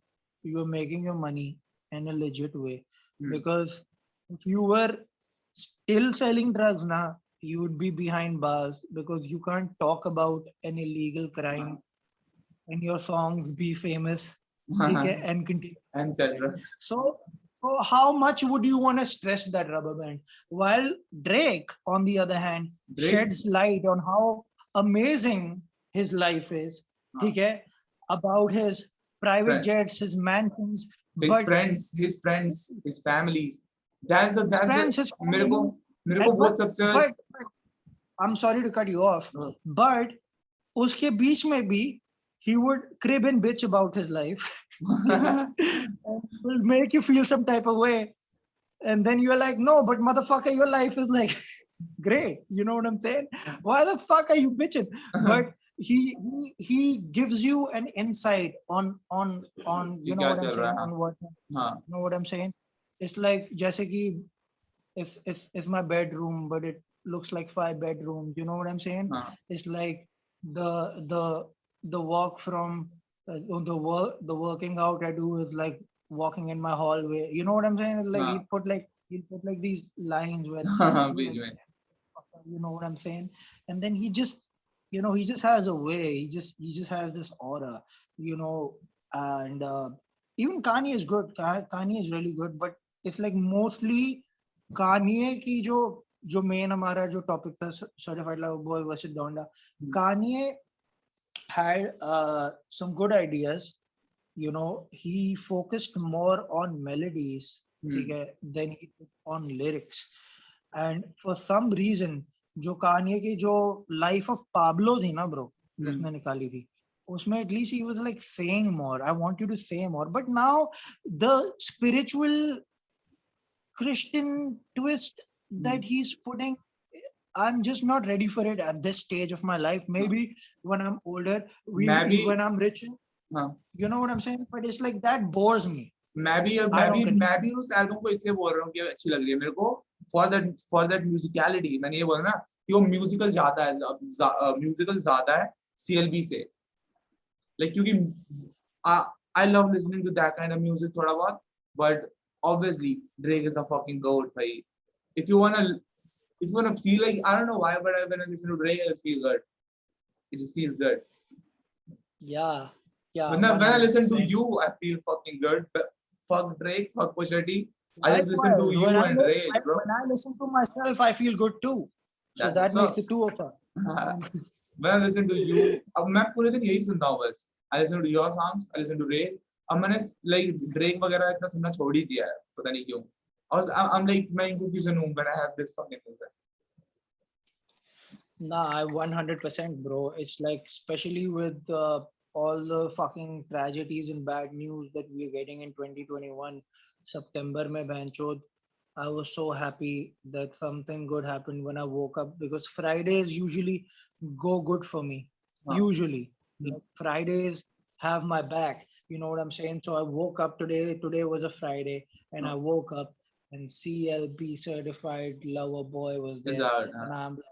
[SPEAKER 2] you're making your money in a legit way. Because if you were still selling drugs now, you would be behind bars, because you can't talk about an illegal crime and your songs be famous, okay, and continue
[SPEAKER 1] and sell drugs.
[SPEAKER 2] So how much would you want to stress that rubber band? While Drake, on the other hand, sheds light on how amazing his life is, okay, about his private jets, his mansions,
[SPEAKER 1] his friends, his families. That's the मेरे को बहुत सबसे.
[SPEAKER 2] I'm sorry to cut you off, but उसके बीच में भी he would crib and bitch about his life. Will make you feel some type of way, and then you're like, no, but motherfucker, your life is like great. You know what I'm saying? Why the fuck are you bitching? But he gives you an insight on you know what I'm saying, on what you know what I'm saying. It's like जैसे कि if my bedroom, but it looks like 5 bedrooms. You know what I'm saying? It's like the walk from the working out I do is like walking in my hallway. You know what I'm saying? It's like he put like he'll put like these lines where you're
[SPEAKER 1] beach
[SPEAKER 2] like,
[SPEAKER 1] में.
[SPEAKER 2] you know what I'm saying? And then he just, he just has a way. He just has this aura, you know. And even Kanye is good. Kanye is really good, but it's like mostly Kanye की जो main हमारा जो topic था Certified Lover Boy versus Donda. Kanye had some good ideas. He focused more on melodies, okay, than he did on lyrics. And for some reason, जो Kanye की जो life of Pablo थी ना bro, उसने निकाली थी, उसमें at least he was like saying more. I want you to say more. But now the spiritual Christian twist that he's putting, I'm just not ready for it at this stage of my life. Maybe when I'm older, when I'm rich, you know what I'm saying? But it's like that bores me.
[SPEAKER 1] मैं भी उस album को इसलिए बोल रहा हूँ कि अच्छी लग रही है मेरे को फॉर दैट म्यूजिकलिटी. मैंने ये बोला ना कि वो म्यूजिकल ज्यादा है CLB से, लाइक क्योंकि I love listening to that kind of music थोड़ा बहुत, but obviously Drake is the fucking goat भाई. If you wanna feel like, I don't know why, but when I listen to Drake I feel good. It just feels good.
[SPEAKER 2] Yeah.
[SPEAKER 1] When I listen to you, I feel fucking good. But fuck Drake, fuck Pusha T. I just listen to you and rage, bro.
[SPEAKER 2] When I listen to myself, I feel good too. So that makes the two of us.
[SPEAKER 1] When I listen to you, अब मैं पूरे दिन यही सुनता हूँ बस. I listen to your songs, I listen to Drake. अब मैंने like Drake वगैरह इतना सुनना छोड़ ही दिया है, पता नहीं क्यों. I'm like, मैं इनको क्यों सुनूं when I have this fucking music.
[SPEAKER 2] Nah, I 100%, bro. It's like, especially with all the fucking tragedies and bad news that we are getting in 2021, September mein banchod, I was so happy that something good happened when I woke up, because Fridays usually go good for me. Usually. Like Fridays have my back. You know what I'm saying? So I woke up today. Today was a Friday, and I woke up and CLB Certified Lover Boy was there. And I'm like,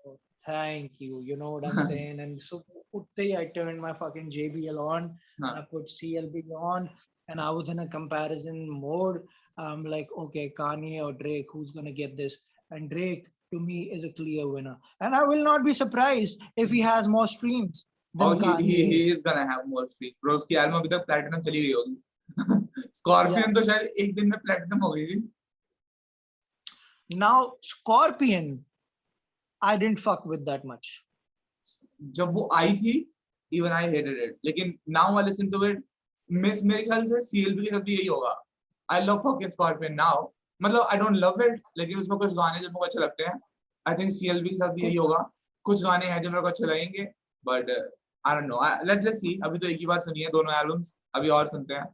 [SPEAKER 2] oh, thank you. You know what I'm saying? And so I turned my fucking JBL on. I put CLB on, and I was in a comparison mode. I'm like, okay, Kanye or Drake, who's gonna get this? And Drake, to me, is a clear winner. And I will not be surprised if he has more streams than Kanye.
[SPEAKER 1] He is gonna have more streams. Bro, उसकी album अभी तक platinum चली गई होगी. Scorpion तो शायद एक दिन में प्लैटिनम हो गई थी.
[SPEAKER 2] Now Scorpion, I didn't fuck with that much.
[SPEAKER 1] जब वो आई थी, even I hated it. लेकिन now I listen to it, मेरे ख्याल से CLB के साथ भी यही होगा. I love fucking Scorpion now. मतलब I don't love it, लेकिन उसमें कुछ गाने जो मुझे अच्छे लगते हैं. I think CLB के साथ भी यही होगा. कुछ गाने हैं जो मेरे को अच्छे लगेंगे, but I don't know. Let's see. अभी तो एक ही बार सुनी है दोनों एल्बम्स, अभी और सुनते हैं.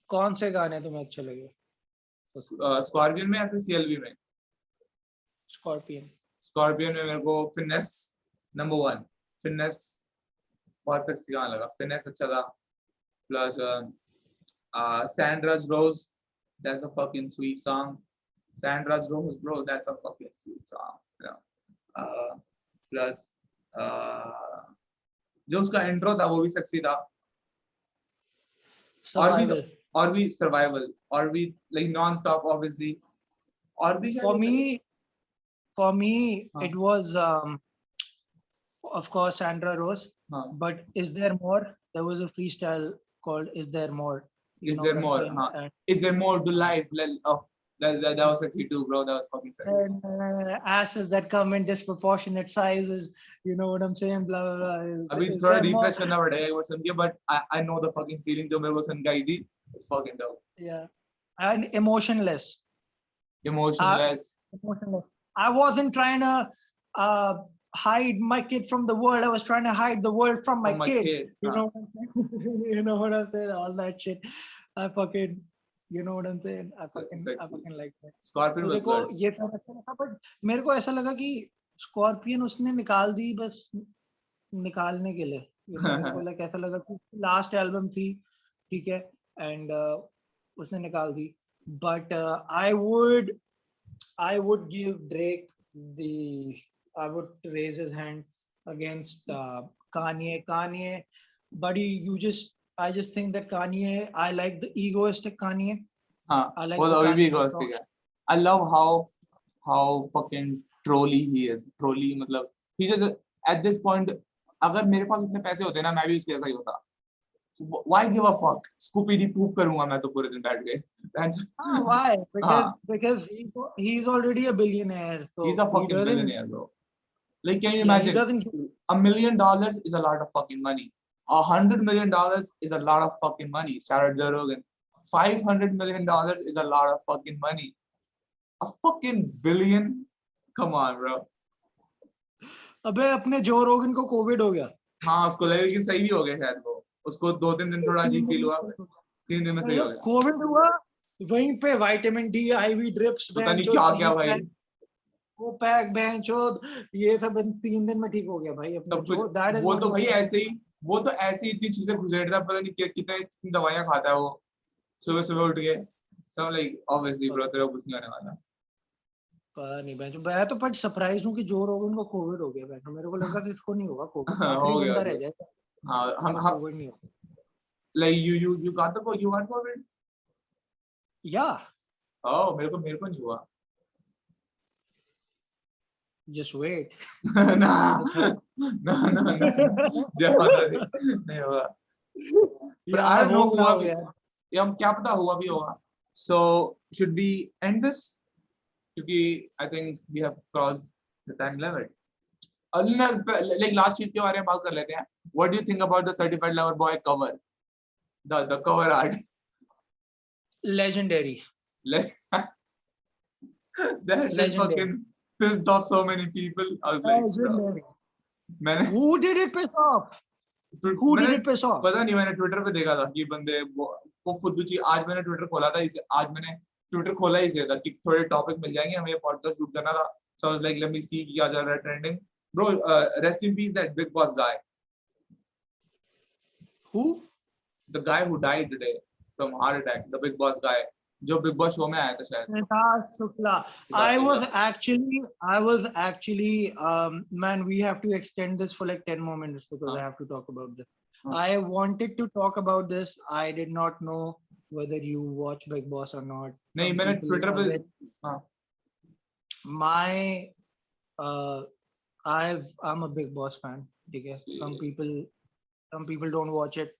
[SPEAKER 2] कौन से गाने तुम्हें अच्छे लगे?
[SPEAKER 1] स्कॉर्पियन में या फिर CLB में? स्कॉर्पियन में मेरे को फिनेस नंबर 1. फिनेस बहुत सेक्सी गाना लगा. फिनेस अच्छा था. Plus Sandra's Rose, that's a fucking sweet song. Sandra's Rose, bro, that's a fucking sweet song. You know? Plus जो उसका इंट्रो था वो भी सेक्सी था. और भी सर्वाइवल, और भी like non-stop obviously. और भी
[SPEAKER 2] for me it was of course Sandra Rose, but Is There More? There was a freestyle called Is There More?
[SPEAKER 1] Is there more? Is there more to life? Oh, that was sexy too, bro. That was fucking sexy.
[SPEAKER 2] And asses that come in disproportionate sizes. You know what I'm saying? Blah blah blah.
[SPEAKER 1] अभी थोड़ा refresh करना पड़ेगा एक बार सुन के, but I know the fucking feeling जो मेरे को सुन के आई थी. It's fucking dope.
[SPEAKER 2] Yeah, and emotionless.
[SPEAKER 1] Emotionless.
[SPEAKER 2] I wasn't trying to hide my kid from the world. I was trying to hide the world from my kid. You know what I'm saying? You know what I'm saying? All that shit. I fucking, you know what I'm saying? I fucking like that.
[SPEAKER 1] Scorpion was good.
[SPEAKER 2] ये सब अच्छा लगा, but मेरे को ऐसा लगा कि Scorpion उसने निकाल दी बस निकालने के लिए. मेरे को like ऐसा लगा कि last album थी, ठीक है, and उसने निकाल दी. But I would give Drake I would raise his hand against Kanye. Buddy, I just think that Kanye, I like the egoistic Kanye.
[SPEAKER 1] हाँ
[SPEAKER 2] I like
[SPEAKER 1] वो
[SPEAKER 2] the
[SPEAKER 1] तो अभी भी
[SPEAKER 2] kind of
[SPEAKER 1] घोस्टिक
[SPEAKER 2] talk.
[SPEAKER 1] है. I love how fucking trolly he is. Trolly मतलब he just at this point अगर मेरे पास उतने पैसे होते ना मैं भी उसके जैसा ही होता. Why give a fuck? Scoopy poop करूंगा मैं तो पूरे दिन बैठ के.
[SPEAKER 2] Why?
[SPEAKER 1] हाँ.
[SPEAKER 2] Because he's already a billionaire,
[SPEAKER 1] He's
[SPEAKER 2] so
[SPEAKER 1] a
[SPEAKER 2] he
[SPEAKER 1] fucking
[SPEAKER 2] doesn't.
[SPEAKER 1] billionaire, bro. Like, can you
[SPEAKER 2] Yeah, he
[SPEAKER 1] imagine?
[SPEAKER 2] doesn't.
[SPEAKER 1] $1 million is a lot of fucking money. $100 million is a lot of fucking money. Shout out Joe Rogan. $500 million is a lot of fucking money. A fucking billion? Come on, bro.
[SPEAKER 2] अबे अपने जो रोगन को Covid हो गया.
[SPEAKER 1] हाँ उसको लगे कि सही भी हो गया शायद वो. उसको 2-3 दिन थोड़ा अजीब फील हुआ. 3 दिन में सही हो गया.
[SPEAKER 2] कोविड हुआ वहीं पे विटामिन डी आईवी ड्रिप्स
[SPEAKER 1] पता नहीं
[SPEAKER 2] बेंचो
[SPEAKER 1] क्या क्या भाई.
[SPEAKER 2] वो पैक बेंचो ये सब 3 दिन में ठीक हो गया भाई अपने
[SPEAKER 1] सब
[SPEAKER 2] जो
[SPEAKER 1] कुछ.
[SPEAKER 2] दैट इज
[SPEAKER 1] वो तो भाई ऐसे ही. वो तो ऐसे ही इतनी चीजें घुसेड़ता है. पता नहीं कितनी दवाइयां खाता है वो. सुबह सुबह उठ के. सब लाइक ऑब्वियसली ब्रो तेरे को कुछ नहीं होने वाला.
[SPEAKER 2] पता नहीं बेंचो मैं तो बट सरप्राइज हूं कि जो रोगन को कोविड हो गया बेंचो मेरे को लगा था इसको नहीं होगा कोविड आखिरी
[SPEAKER 1] हो गया
[SPEAKER 2] बंदा
[SPEAKER 1] हो
[SPEAKER 2] रह
[SPEAKER 1] गया.
[SPEAKER 2] जाएगा
[SPEAKER 1] हाँ हम
[SPEAKER 2] कोविड नहीं होगा.
[SPEAKER 1] like you got you got COVID?
[SPEAKER 2] या
[SPEAKER 1] Oh मेरे को नहीं हुआ.
[SPEAKER 2] जस्ट वेट
[SPEAKER 1] ना ना जय माता दी नहीं हुआ. But I
[SPEAKER 2] I
[SPEAKER 1] don't know
[SPEAKER 2] hope ना
[SPEAKER 1] हुआ
[SPEAKER 2] हो
[SPEAKER 1] भी.
[SPEAKER 2] यार.
[SPEAKER 1] या हम क्या पता हुआ भी होगा. So should we end this? क्योंकि I think we have crossed the time limit. Like last चीज के बारे में बात कर लेते हैं. What do you think about the Certified Lover Boy cover? The cover art.
[SPEAKER 2] Legendary.
[SPEAKER 1] Like that shit
[SPEAKER 2] Legendary.
[SPEAKER 1] fucking pissed off so many people. I was like, bro.
[SPEAKER 2] Legendary.
[SPEAKER 1] मैंने
[SPEAKER 2] Who did it piss off? Who did it piss off?
[SPEAKER 1] पता नहीं मैंने Twitter पे देखा था कि बंदे वो फुद्दू चीज. आज मैंने ट्विटर खोला था इसे. आज मैंने ट्विटर खोला ही इसलिए था कि थोड़े टॉपिक मिल जाएंगे हमें. पॉडकास्ट शूट करना था. So I was like, let me see क्या चल रहा है trending. Bro, rest in peace that big boss guy.
[SPEAKER 2] Who?
[SPEAKER 1] The guy who died today from heart attack. The big boss guy. जो big boss show में आया था शायद.
[SPEAKER 2] Siddharth Shukla. I was actually man we have to extend this for like 10 more minutes because I have to talk about this. I wanted to talk about this. I did not know whether you watch Big Boss or not.
[SPEAKER 1] नहीं मैंने Twitter पे. हाँ.
[SPEAKER 2] My I'm a Big Boss fan. Okay? Some people don't watch it.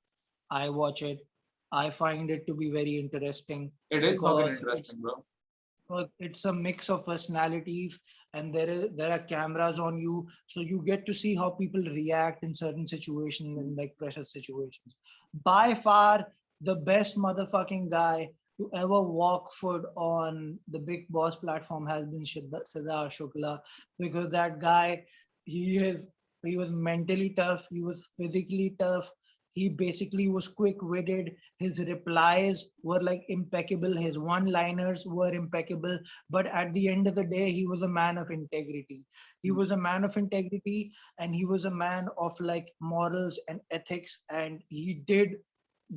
[SPEAKER 2] I watch it. I find it to be very interesting.
[SPEAKER 1] It is fucking interesting, bro.
[SPEAKER 2] It's a mix of personalities, and there are cameras on you, so you get to see how people react in certain situations and like pressure situations. By far, the best motherfucking guy to ever walk foot on the Big Boss platform has been Siddharth Shukla, because that guy, he was mentally tough, he was physically tough. He basically was quick-witted. His replies were like impeccable. His one-liners were impeccable. But at the end of the day, he was a man of integrity. He was a man of integrity, and he was a man of like morals and ethics. And he did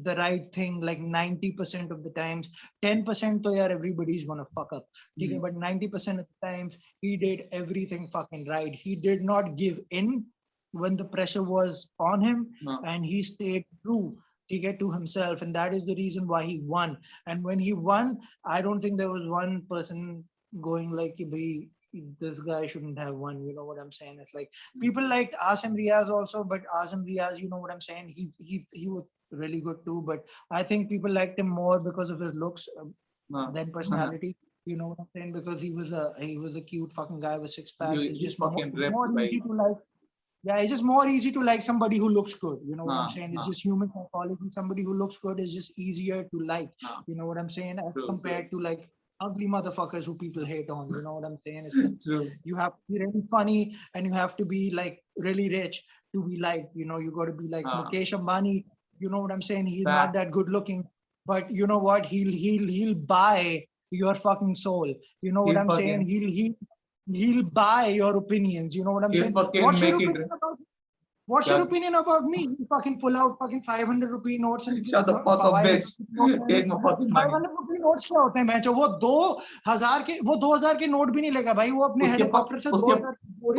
[SPEAKER 2] the right thing like 90% of the times. 10% to yaar everybody's gonna fuck up. Okay, but 90% of the times he did everything fucking right. He did not give in when the pressure was on him, and he stayed true to himself, and that is the reason why he won. And when he won, I don't think there was one person going like, this guy shouldn't have won. You know what I'm saying? It's like people liked Asim Riaz also, but Asim Riaz, you know what I'm saying? He was really good too, but I think people liked him more because of his looks than personality. You know what I'm saying? Because he was a cute fucking guy with six packs. It's just more easy to like. Yeah, it's just more easy to like somebody who looks good. You know what I'm saying? It's just human psychology. Somebody who looks good is just easier to like. You know what I'm saying? As compared to like ugly motherfuckers who people hate on. You know what I'm saying? It's like you have to be really funny, and you have to be like really rich to be liked. You know, you got to be like Mukesh Ambani. You know what I'm saying? He's not that good looking, but you know what? He'll buy your fucking soul. You know what I'm saying? He'll buy your opinions. You know what I'm saying? What's your opinion about me? What's your opinion about me? You fucking pull out fucking 500 rupee notes and
[SPEAKER 1] shut the fuck up, bitch. Take my fucking money.
[SPEAKER 2] 500 rupee notes क्या होते हैं मैचो? वो 2000 के note भी नहीं लेगा भाई. वो अपने हेलीकॉप्टर से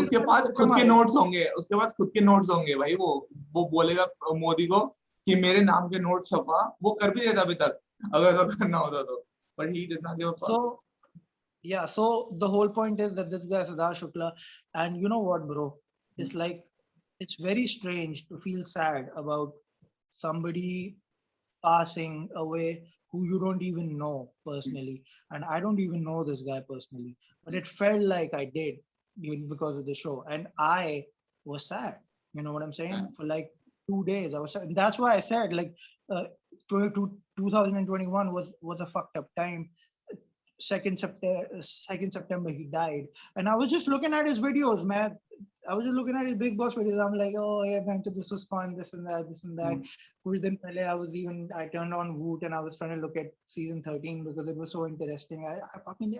[SPEAKER 1] उसके पास खुद के नोट्स होंगे. उसके पास खुद के नोट्स होंगे भाई. वो बोलेगा मोदी को कि मेरे नाम के नोट छपवा. वो कर भी देता अभी तक अगर करना होता तो. but he does not give a fuck.
[SPEAKER 2] So yeah, so the whole point is that this guy Siddharth Shukla, and you know what, bro? It's like it's very strange to feel sad about somebody passing away who you don't even know personally. And I don't even know this guy personally, but it felt like I did because of the show. And I was sad. You know what I'm saying? For like 2 days, I was sad. And that's why I said like 2021 was a fucked up time. 2nd September he died, and I was just looking at his videos, man. I was just looking at his Big Boss videos. I'm like, oh yeah, man, this was fun, this and that, this and that. Which then I turned on Woot and I was trying to look at season 13 because it was so interesting.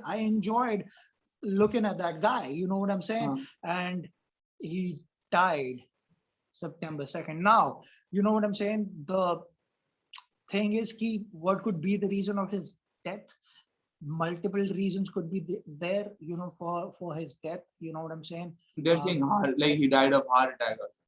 [SPEAKER 2] I enjoyed looking at that guy. You know what I'm saying? And he died September 2nd. Now, you know what I'm saying? The thing is, what could be the reason of his death? Multiple reasons could be there, you know, for his death. You know what I'm saying?
[SPEAKER 1] They're saying like he died of heart attack or something.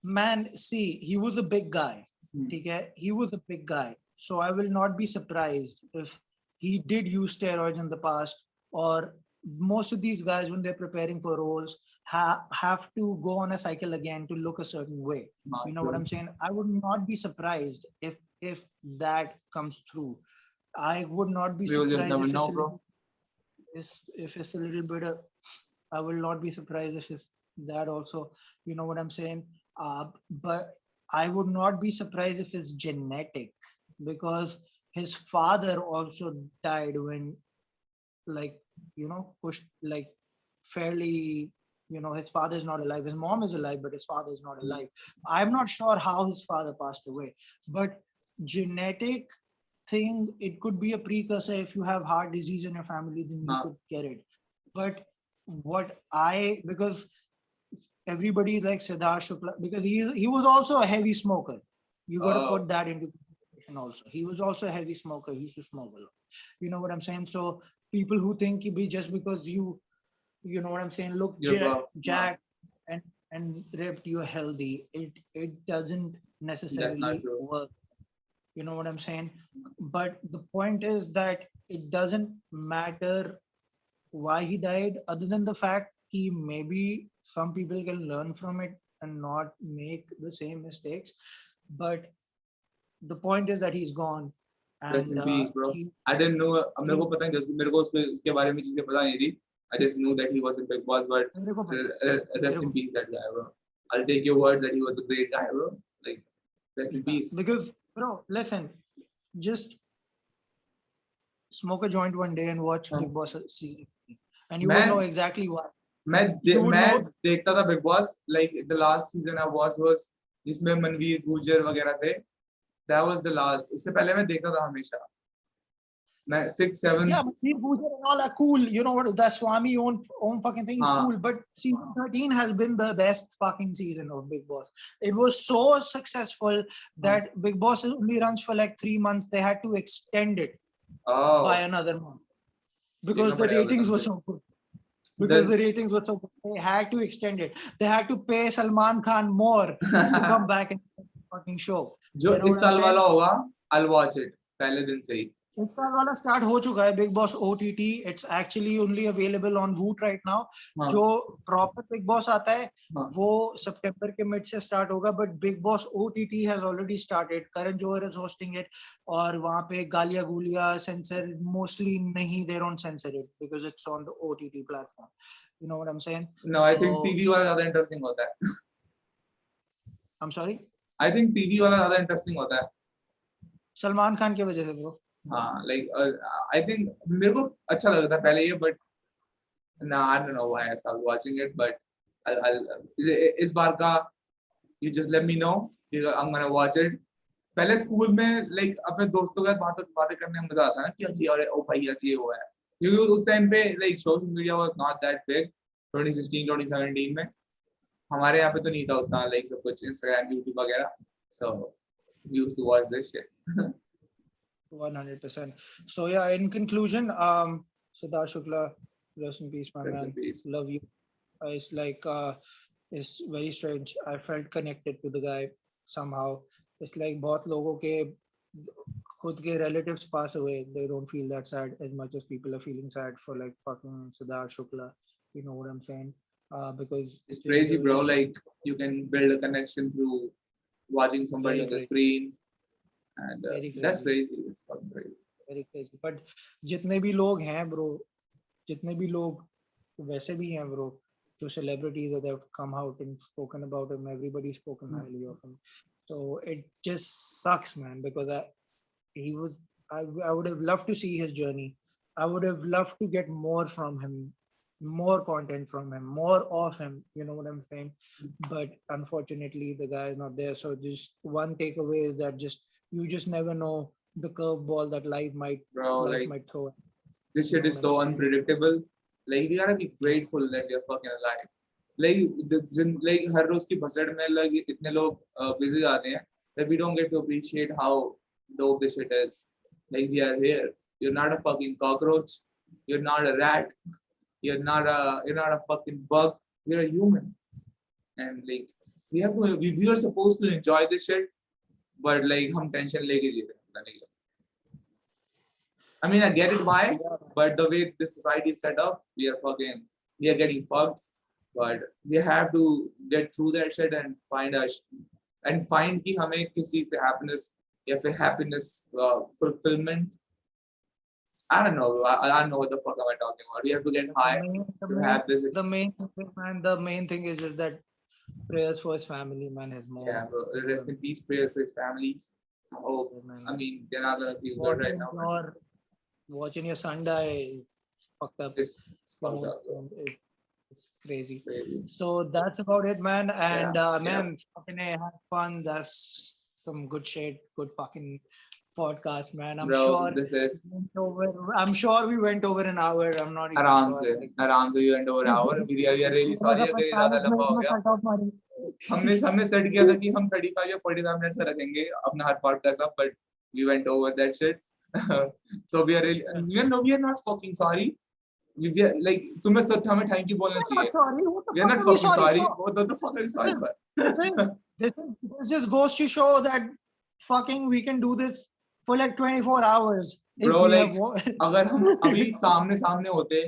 [SPEAKER 2] Man, see, he was a big guy. Okay? He was a big guy. So I will not be surprised if he did use steroids in the past, or most of these guys, when they're preparing for roles, have to go on a cycle again to look a certain way. You know what I'm saying? I would not be surprised if that comes through. I would not be surprised if it's a little bit of, I will not be surprised if it's that also. You know what I'm saying? But I would not be surprised if it's genetic, because his father also died when, like, you know, pushed like fairly, you know, his father is not alive. His mom is alive, but his father is not alive. I'm not sure how his father passed away, but genetic thing, it could be a precursor. If you have heart disease in your family, then you could get it. But because everybody likes Siddharth Shukla, because he was also a heavy smoker. You got to put that into consideration also. He was also a heavy smoker. He used to smoke a lot. You know what I'm saying? So people who think just because you know what I'm saying, look jacked and ripped, you're healthy. It doesn't necessarily work. You know what I'm saying? But the point is that it doesn't matter why he died, other than the fact maybe some people can learn from it and not make the same mistakes. But the point is that he's gone.
[SPEAKER 1] Rest in peace, bro. I didn't know. मेरे को पता नहीं, just मेरे को उसके बारे में चीजें पता नहीं थी. I just knew that he was in Big Boss, but rest in peace, that guy, bro. I'll take your word that he was a great guy, bro. Like, rest in peace.
[SPEAKER 2] Because, bro, listen, just smoke a joint one day and watch Big Boss season, and you will know exactly why.
[SPEAKER 1] मैं देखता था Big Boss. Like the last season I watched was जिसमें मनवीर गुर्जर वगैरह थे. That was the last. उससे पहले मैं देखता था हमेशा. 6, 7.
[SPEAKER 2] Yeah, Manveer Gujar and all are cool. You know what? The Swami own fucking thing is cool. But season 13 has been the best fucking season of Big Boss. It was so successful that Big Boss only runs for like 3 months. They had to extend it by another month because the ratings were so good. They had to extend it. They had to pay Salman Khan more to come back and fucking show.
[SPEAKER 1] जो इस साल वाला होगा, I'll watch it पहले दिन से ही.
[SPEAKER 2] इस साल वाला स्टार्ट हो चुका है Big Boss OTT. It's actually only available on Voot right now. जो proper Big Boss आता है वो सितंबर के मिड से स्टार्ट होगा, but Big Boss OTT has already started. Karan Johar is hosting it और वहाँ पे गालियाँ गुलियाँ censor mostly नहीं, they don't censor it because it's on the OTT platform. You know what I'm saying?
[SPEAKER 1] No, I think TV वाला ज़्यादा interesting होता है.
[SPEAKER 2] I'm sorry?
[SPEAKER 1] I think TV वाला ज़्यादा interesting होता है.
[SPEAKER 2] सलमान खान की वजह से bro.
[SPEAKER 1] हाँ, like I think मेरे को अच्छा लगता था पहले ये, but nah, I don't know why I started watching it, but इस बार का you just let me know, I'm gonna watch it. पहले स्कूल में like अपने दोस्तों के साथ बातें करने में मजा आता है ना कि अच्छी और ओ भाई अच्छी वो है, क्योंकि उस टाइम पे like social media was not that big 2016 2017 में. हमारे यहाँ पे तो नहीं था उतना like सब कुछ Instagram YouTube वगैरह, so we used to watch this shit.
[SPEAKER 2] 100%. So yeah, in conclusion, Siddharth Shukla, rest in peace, my man. Love you. It's like it's very strange. I felt connected to the guy somehow. It's like बहुत लोगों के खुद के relatives pass away, they don't feel that sad as much as people are feeling sad for like fucking Siddharth Shukla. You know what I'm saying? Because
[SPEAKER 1] It's crazy,
[SPEAKER 2] there
[SPEAKER 1] bro.
[SPEAKER 2] is
[SPEAKER 1] Like you can build a connection through watching somebody
[SPEAKER 2] very
[SPEAKER 1] on the
[SPEAKER 2] crazy,
[SPEAKER 1] screen, and
[SPEAKER 2] very
[SPEAKER 1] that's
[SPEAKER 2] crazy,
[SPEAKER 1] crazy. It's fucking crazy.
[SPEAKER 2] very crazy. But जितने भी लोग हैं bro, जितने भी लोग वैसे भी हैं bro, जो celebrities that have come out and spoken about him, everybody's spoken highly of him. So it just sucks, man, because he was I would have loved to see his journey. I would have loved to get more from him, more content from him, more of him. You know what I'm saying? But unfortunately, the guy is not there. So just one takeaway is that just you just never know the curveball that
[SPEAKER 1] Bro,
[SPEAKER 2] life
[SPEAKER 1] like
[SPEAKER 2] might throw.
[SPEAKER 1] this
[SPEAKER 2] You
[SPEAKER 1] shit
[SPEAKER 2] know
[SPEAKER 1] is
[SPEAKER 2] what I'm
[SPEAKER 1] so
[SPEAKER 2] saying?
[SPEAKER 1] unpredictable. Like we gotta be grateful that you're fucking alive. Like हर रोज की भसड़ में like इतने लोग busy आते हैं that we don't get to appreciate how dope this shit is. Like we are here. You're not a fucking cockroach. You're not a rat. You're not a fucking bug. You're a human. And like we are supposed to enjoy this shit, but like हम tension लेके जी रहे हैं. I mean, I get it why,
[SPEAKER 2] Yeah.
[SPEAKER 1] but the way this society is set up, we are getting fucked. But we have to get through that shit and find कि हमें किस चीज से happiness या फिर happiness fulfillment. I don't know. I don't know what the fuck am I talking about. We have to get high to have this.
[SPEAKER 2] The main thing, man, the main thing is just that prayers for his family, man, his mom.
[SPEAKER 1] Yeah, bro. Rest in peace. Prayers for his families. I hope. I mean, they're not gonna feel good right now.
[SPEAKER 2] Watching your son die fucked up.
[SPEAKER 1] It's fucked up, bro.
[SPEAKER 2] It's crazy.
[SPEAKER 1] Crazy.
[SPEAKER 2] So that's about it, man. And
[SPEAKER 1] Yeah.
[SPEAKER 2] man, fucking had fun. That's some good shit. Good fucking podcast, man. I'm
[SPEAKER 1] Bro,
[SPEAKER 2] sure
[SPEAKER 1] this is
[SPEAKER 2] we went over an hour. I'm not even
[SPEAKER 1] आराम
[SPEAKER 2] sure.
[SPEAKER 1] से आराम से you went over hour. We are really sorry अगर ये ज़्यादा लंबा हो गया. हमने सेट किया था कि हम 35 या 45 मिनट से रखेंगे अपना हर पॉडकास्ट अब, but we went over that shit. So we are not fucking sorry. We are like तुम्हें सच हमें thank you बोलना चाहिए. We are not fucking sorry. What the fuck are you sorry for?
[SPEAKER 2] This just goes to show that fucking we can do this for like 24 hours.
[SPEAKER 1] Bro, like अगर हम अभी सामने होते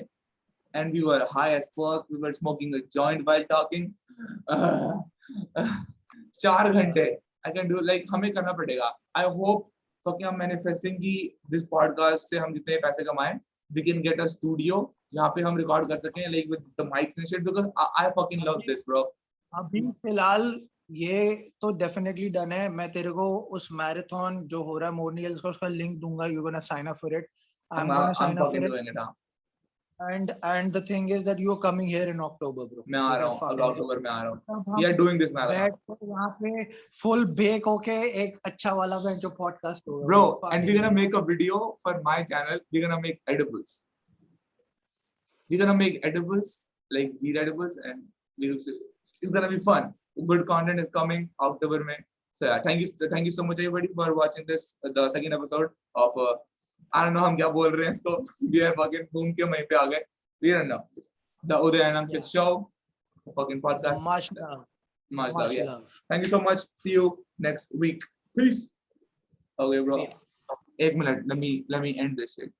[SPEAKER 1] and we were high as fuck, we were smoking a joint while talking. 4 घंटे I can do like हमें करना पड़ेगा. I hope fucking I'm manifesting कि this podcast से हम जितने पैसे कमाएं, we can get a studio जहाँ पे हम record कर सकें like with the mics and shit because I fucking love this, bro.
[SPEAKER 2] अभी फिलहाल ये तो डेफिनेटली डन है. मैं तेरे को उस मैराथन जो हो रहा है मोर्नियल्स का उसका लिंक दूंगा. You gonna sign up for it. I'm gonna sign up for it. And the thing is that you are coming here in October, bro.
[SPEAKER 1] मैं आ रहा हूँ. अक्टूबर में आ रहा हूँ. We are doing this marathon.
[SPEAKER 2] यहाँ पे full bake होके एक अच्छा वाला जो podcast होगा.
[SPEAKER 1] Bro, and we're gonna make a video for my channel. We're gonna make edibles. We're gonna make edibles, like weed edibles, and it's gonna be fun. Good content is coming October में. So yeah, thank you so much everybody for watching this, the second episode of I don't know हम क्या बोल रहे हैं इसको. We are fucking घूम के वहीं पे आ गए. We don't know. The Uday and Ankit show, the fucking podcast.
[SPEAKER 2] Much love.
[SPEAKER 1] Much love. Yeah. Thank you so much. See you next week. Peace. Okay, bro. Yeah. 1 minute. Let me end this shit.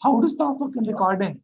[SPEAKER 1] How to stop fucking recording?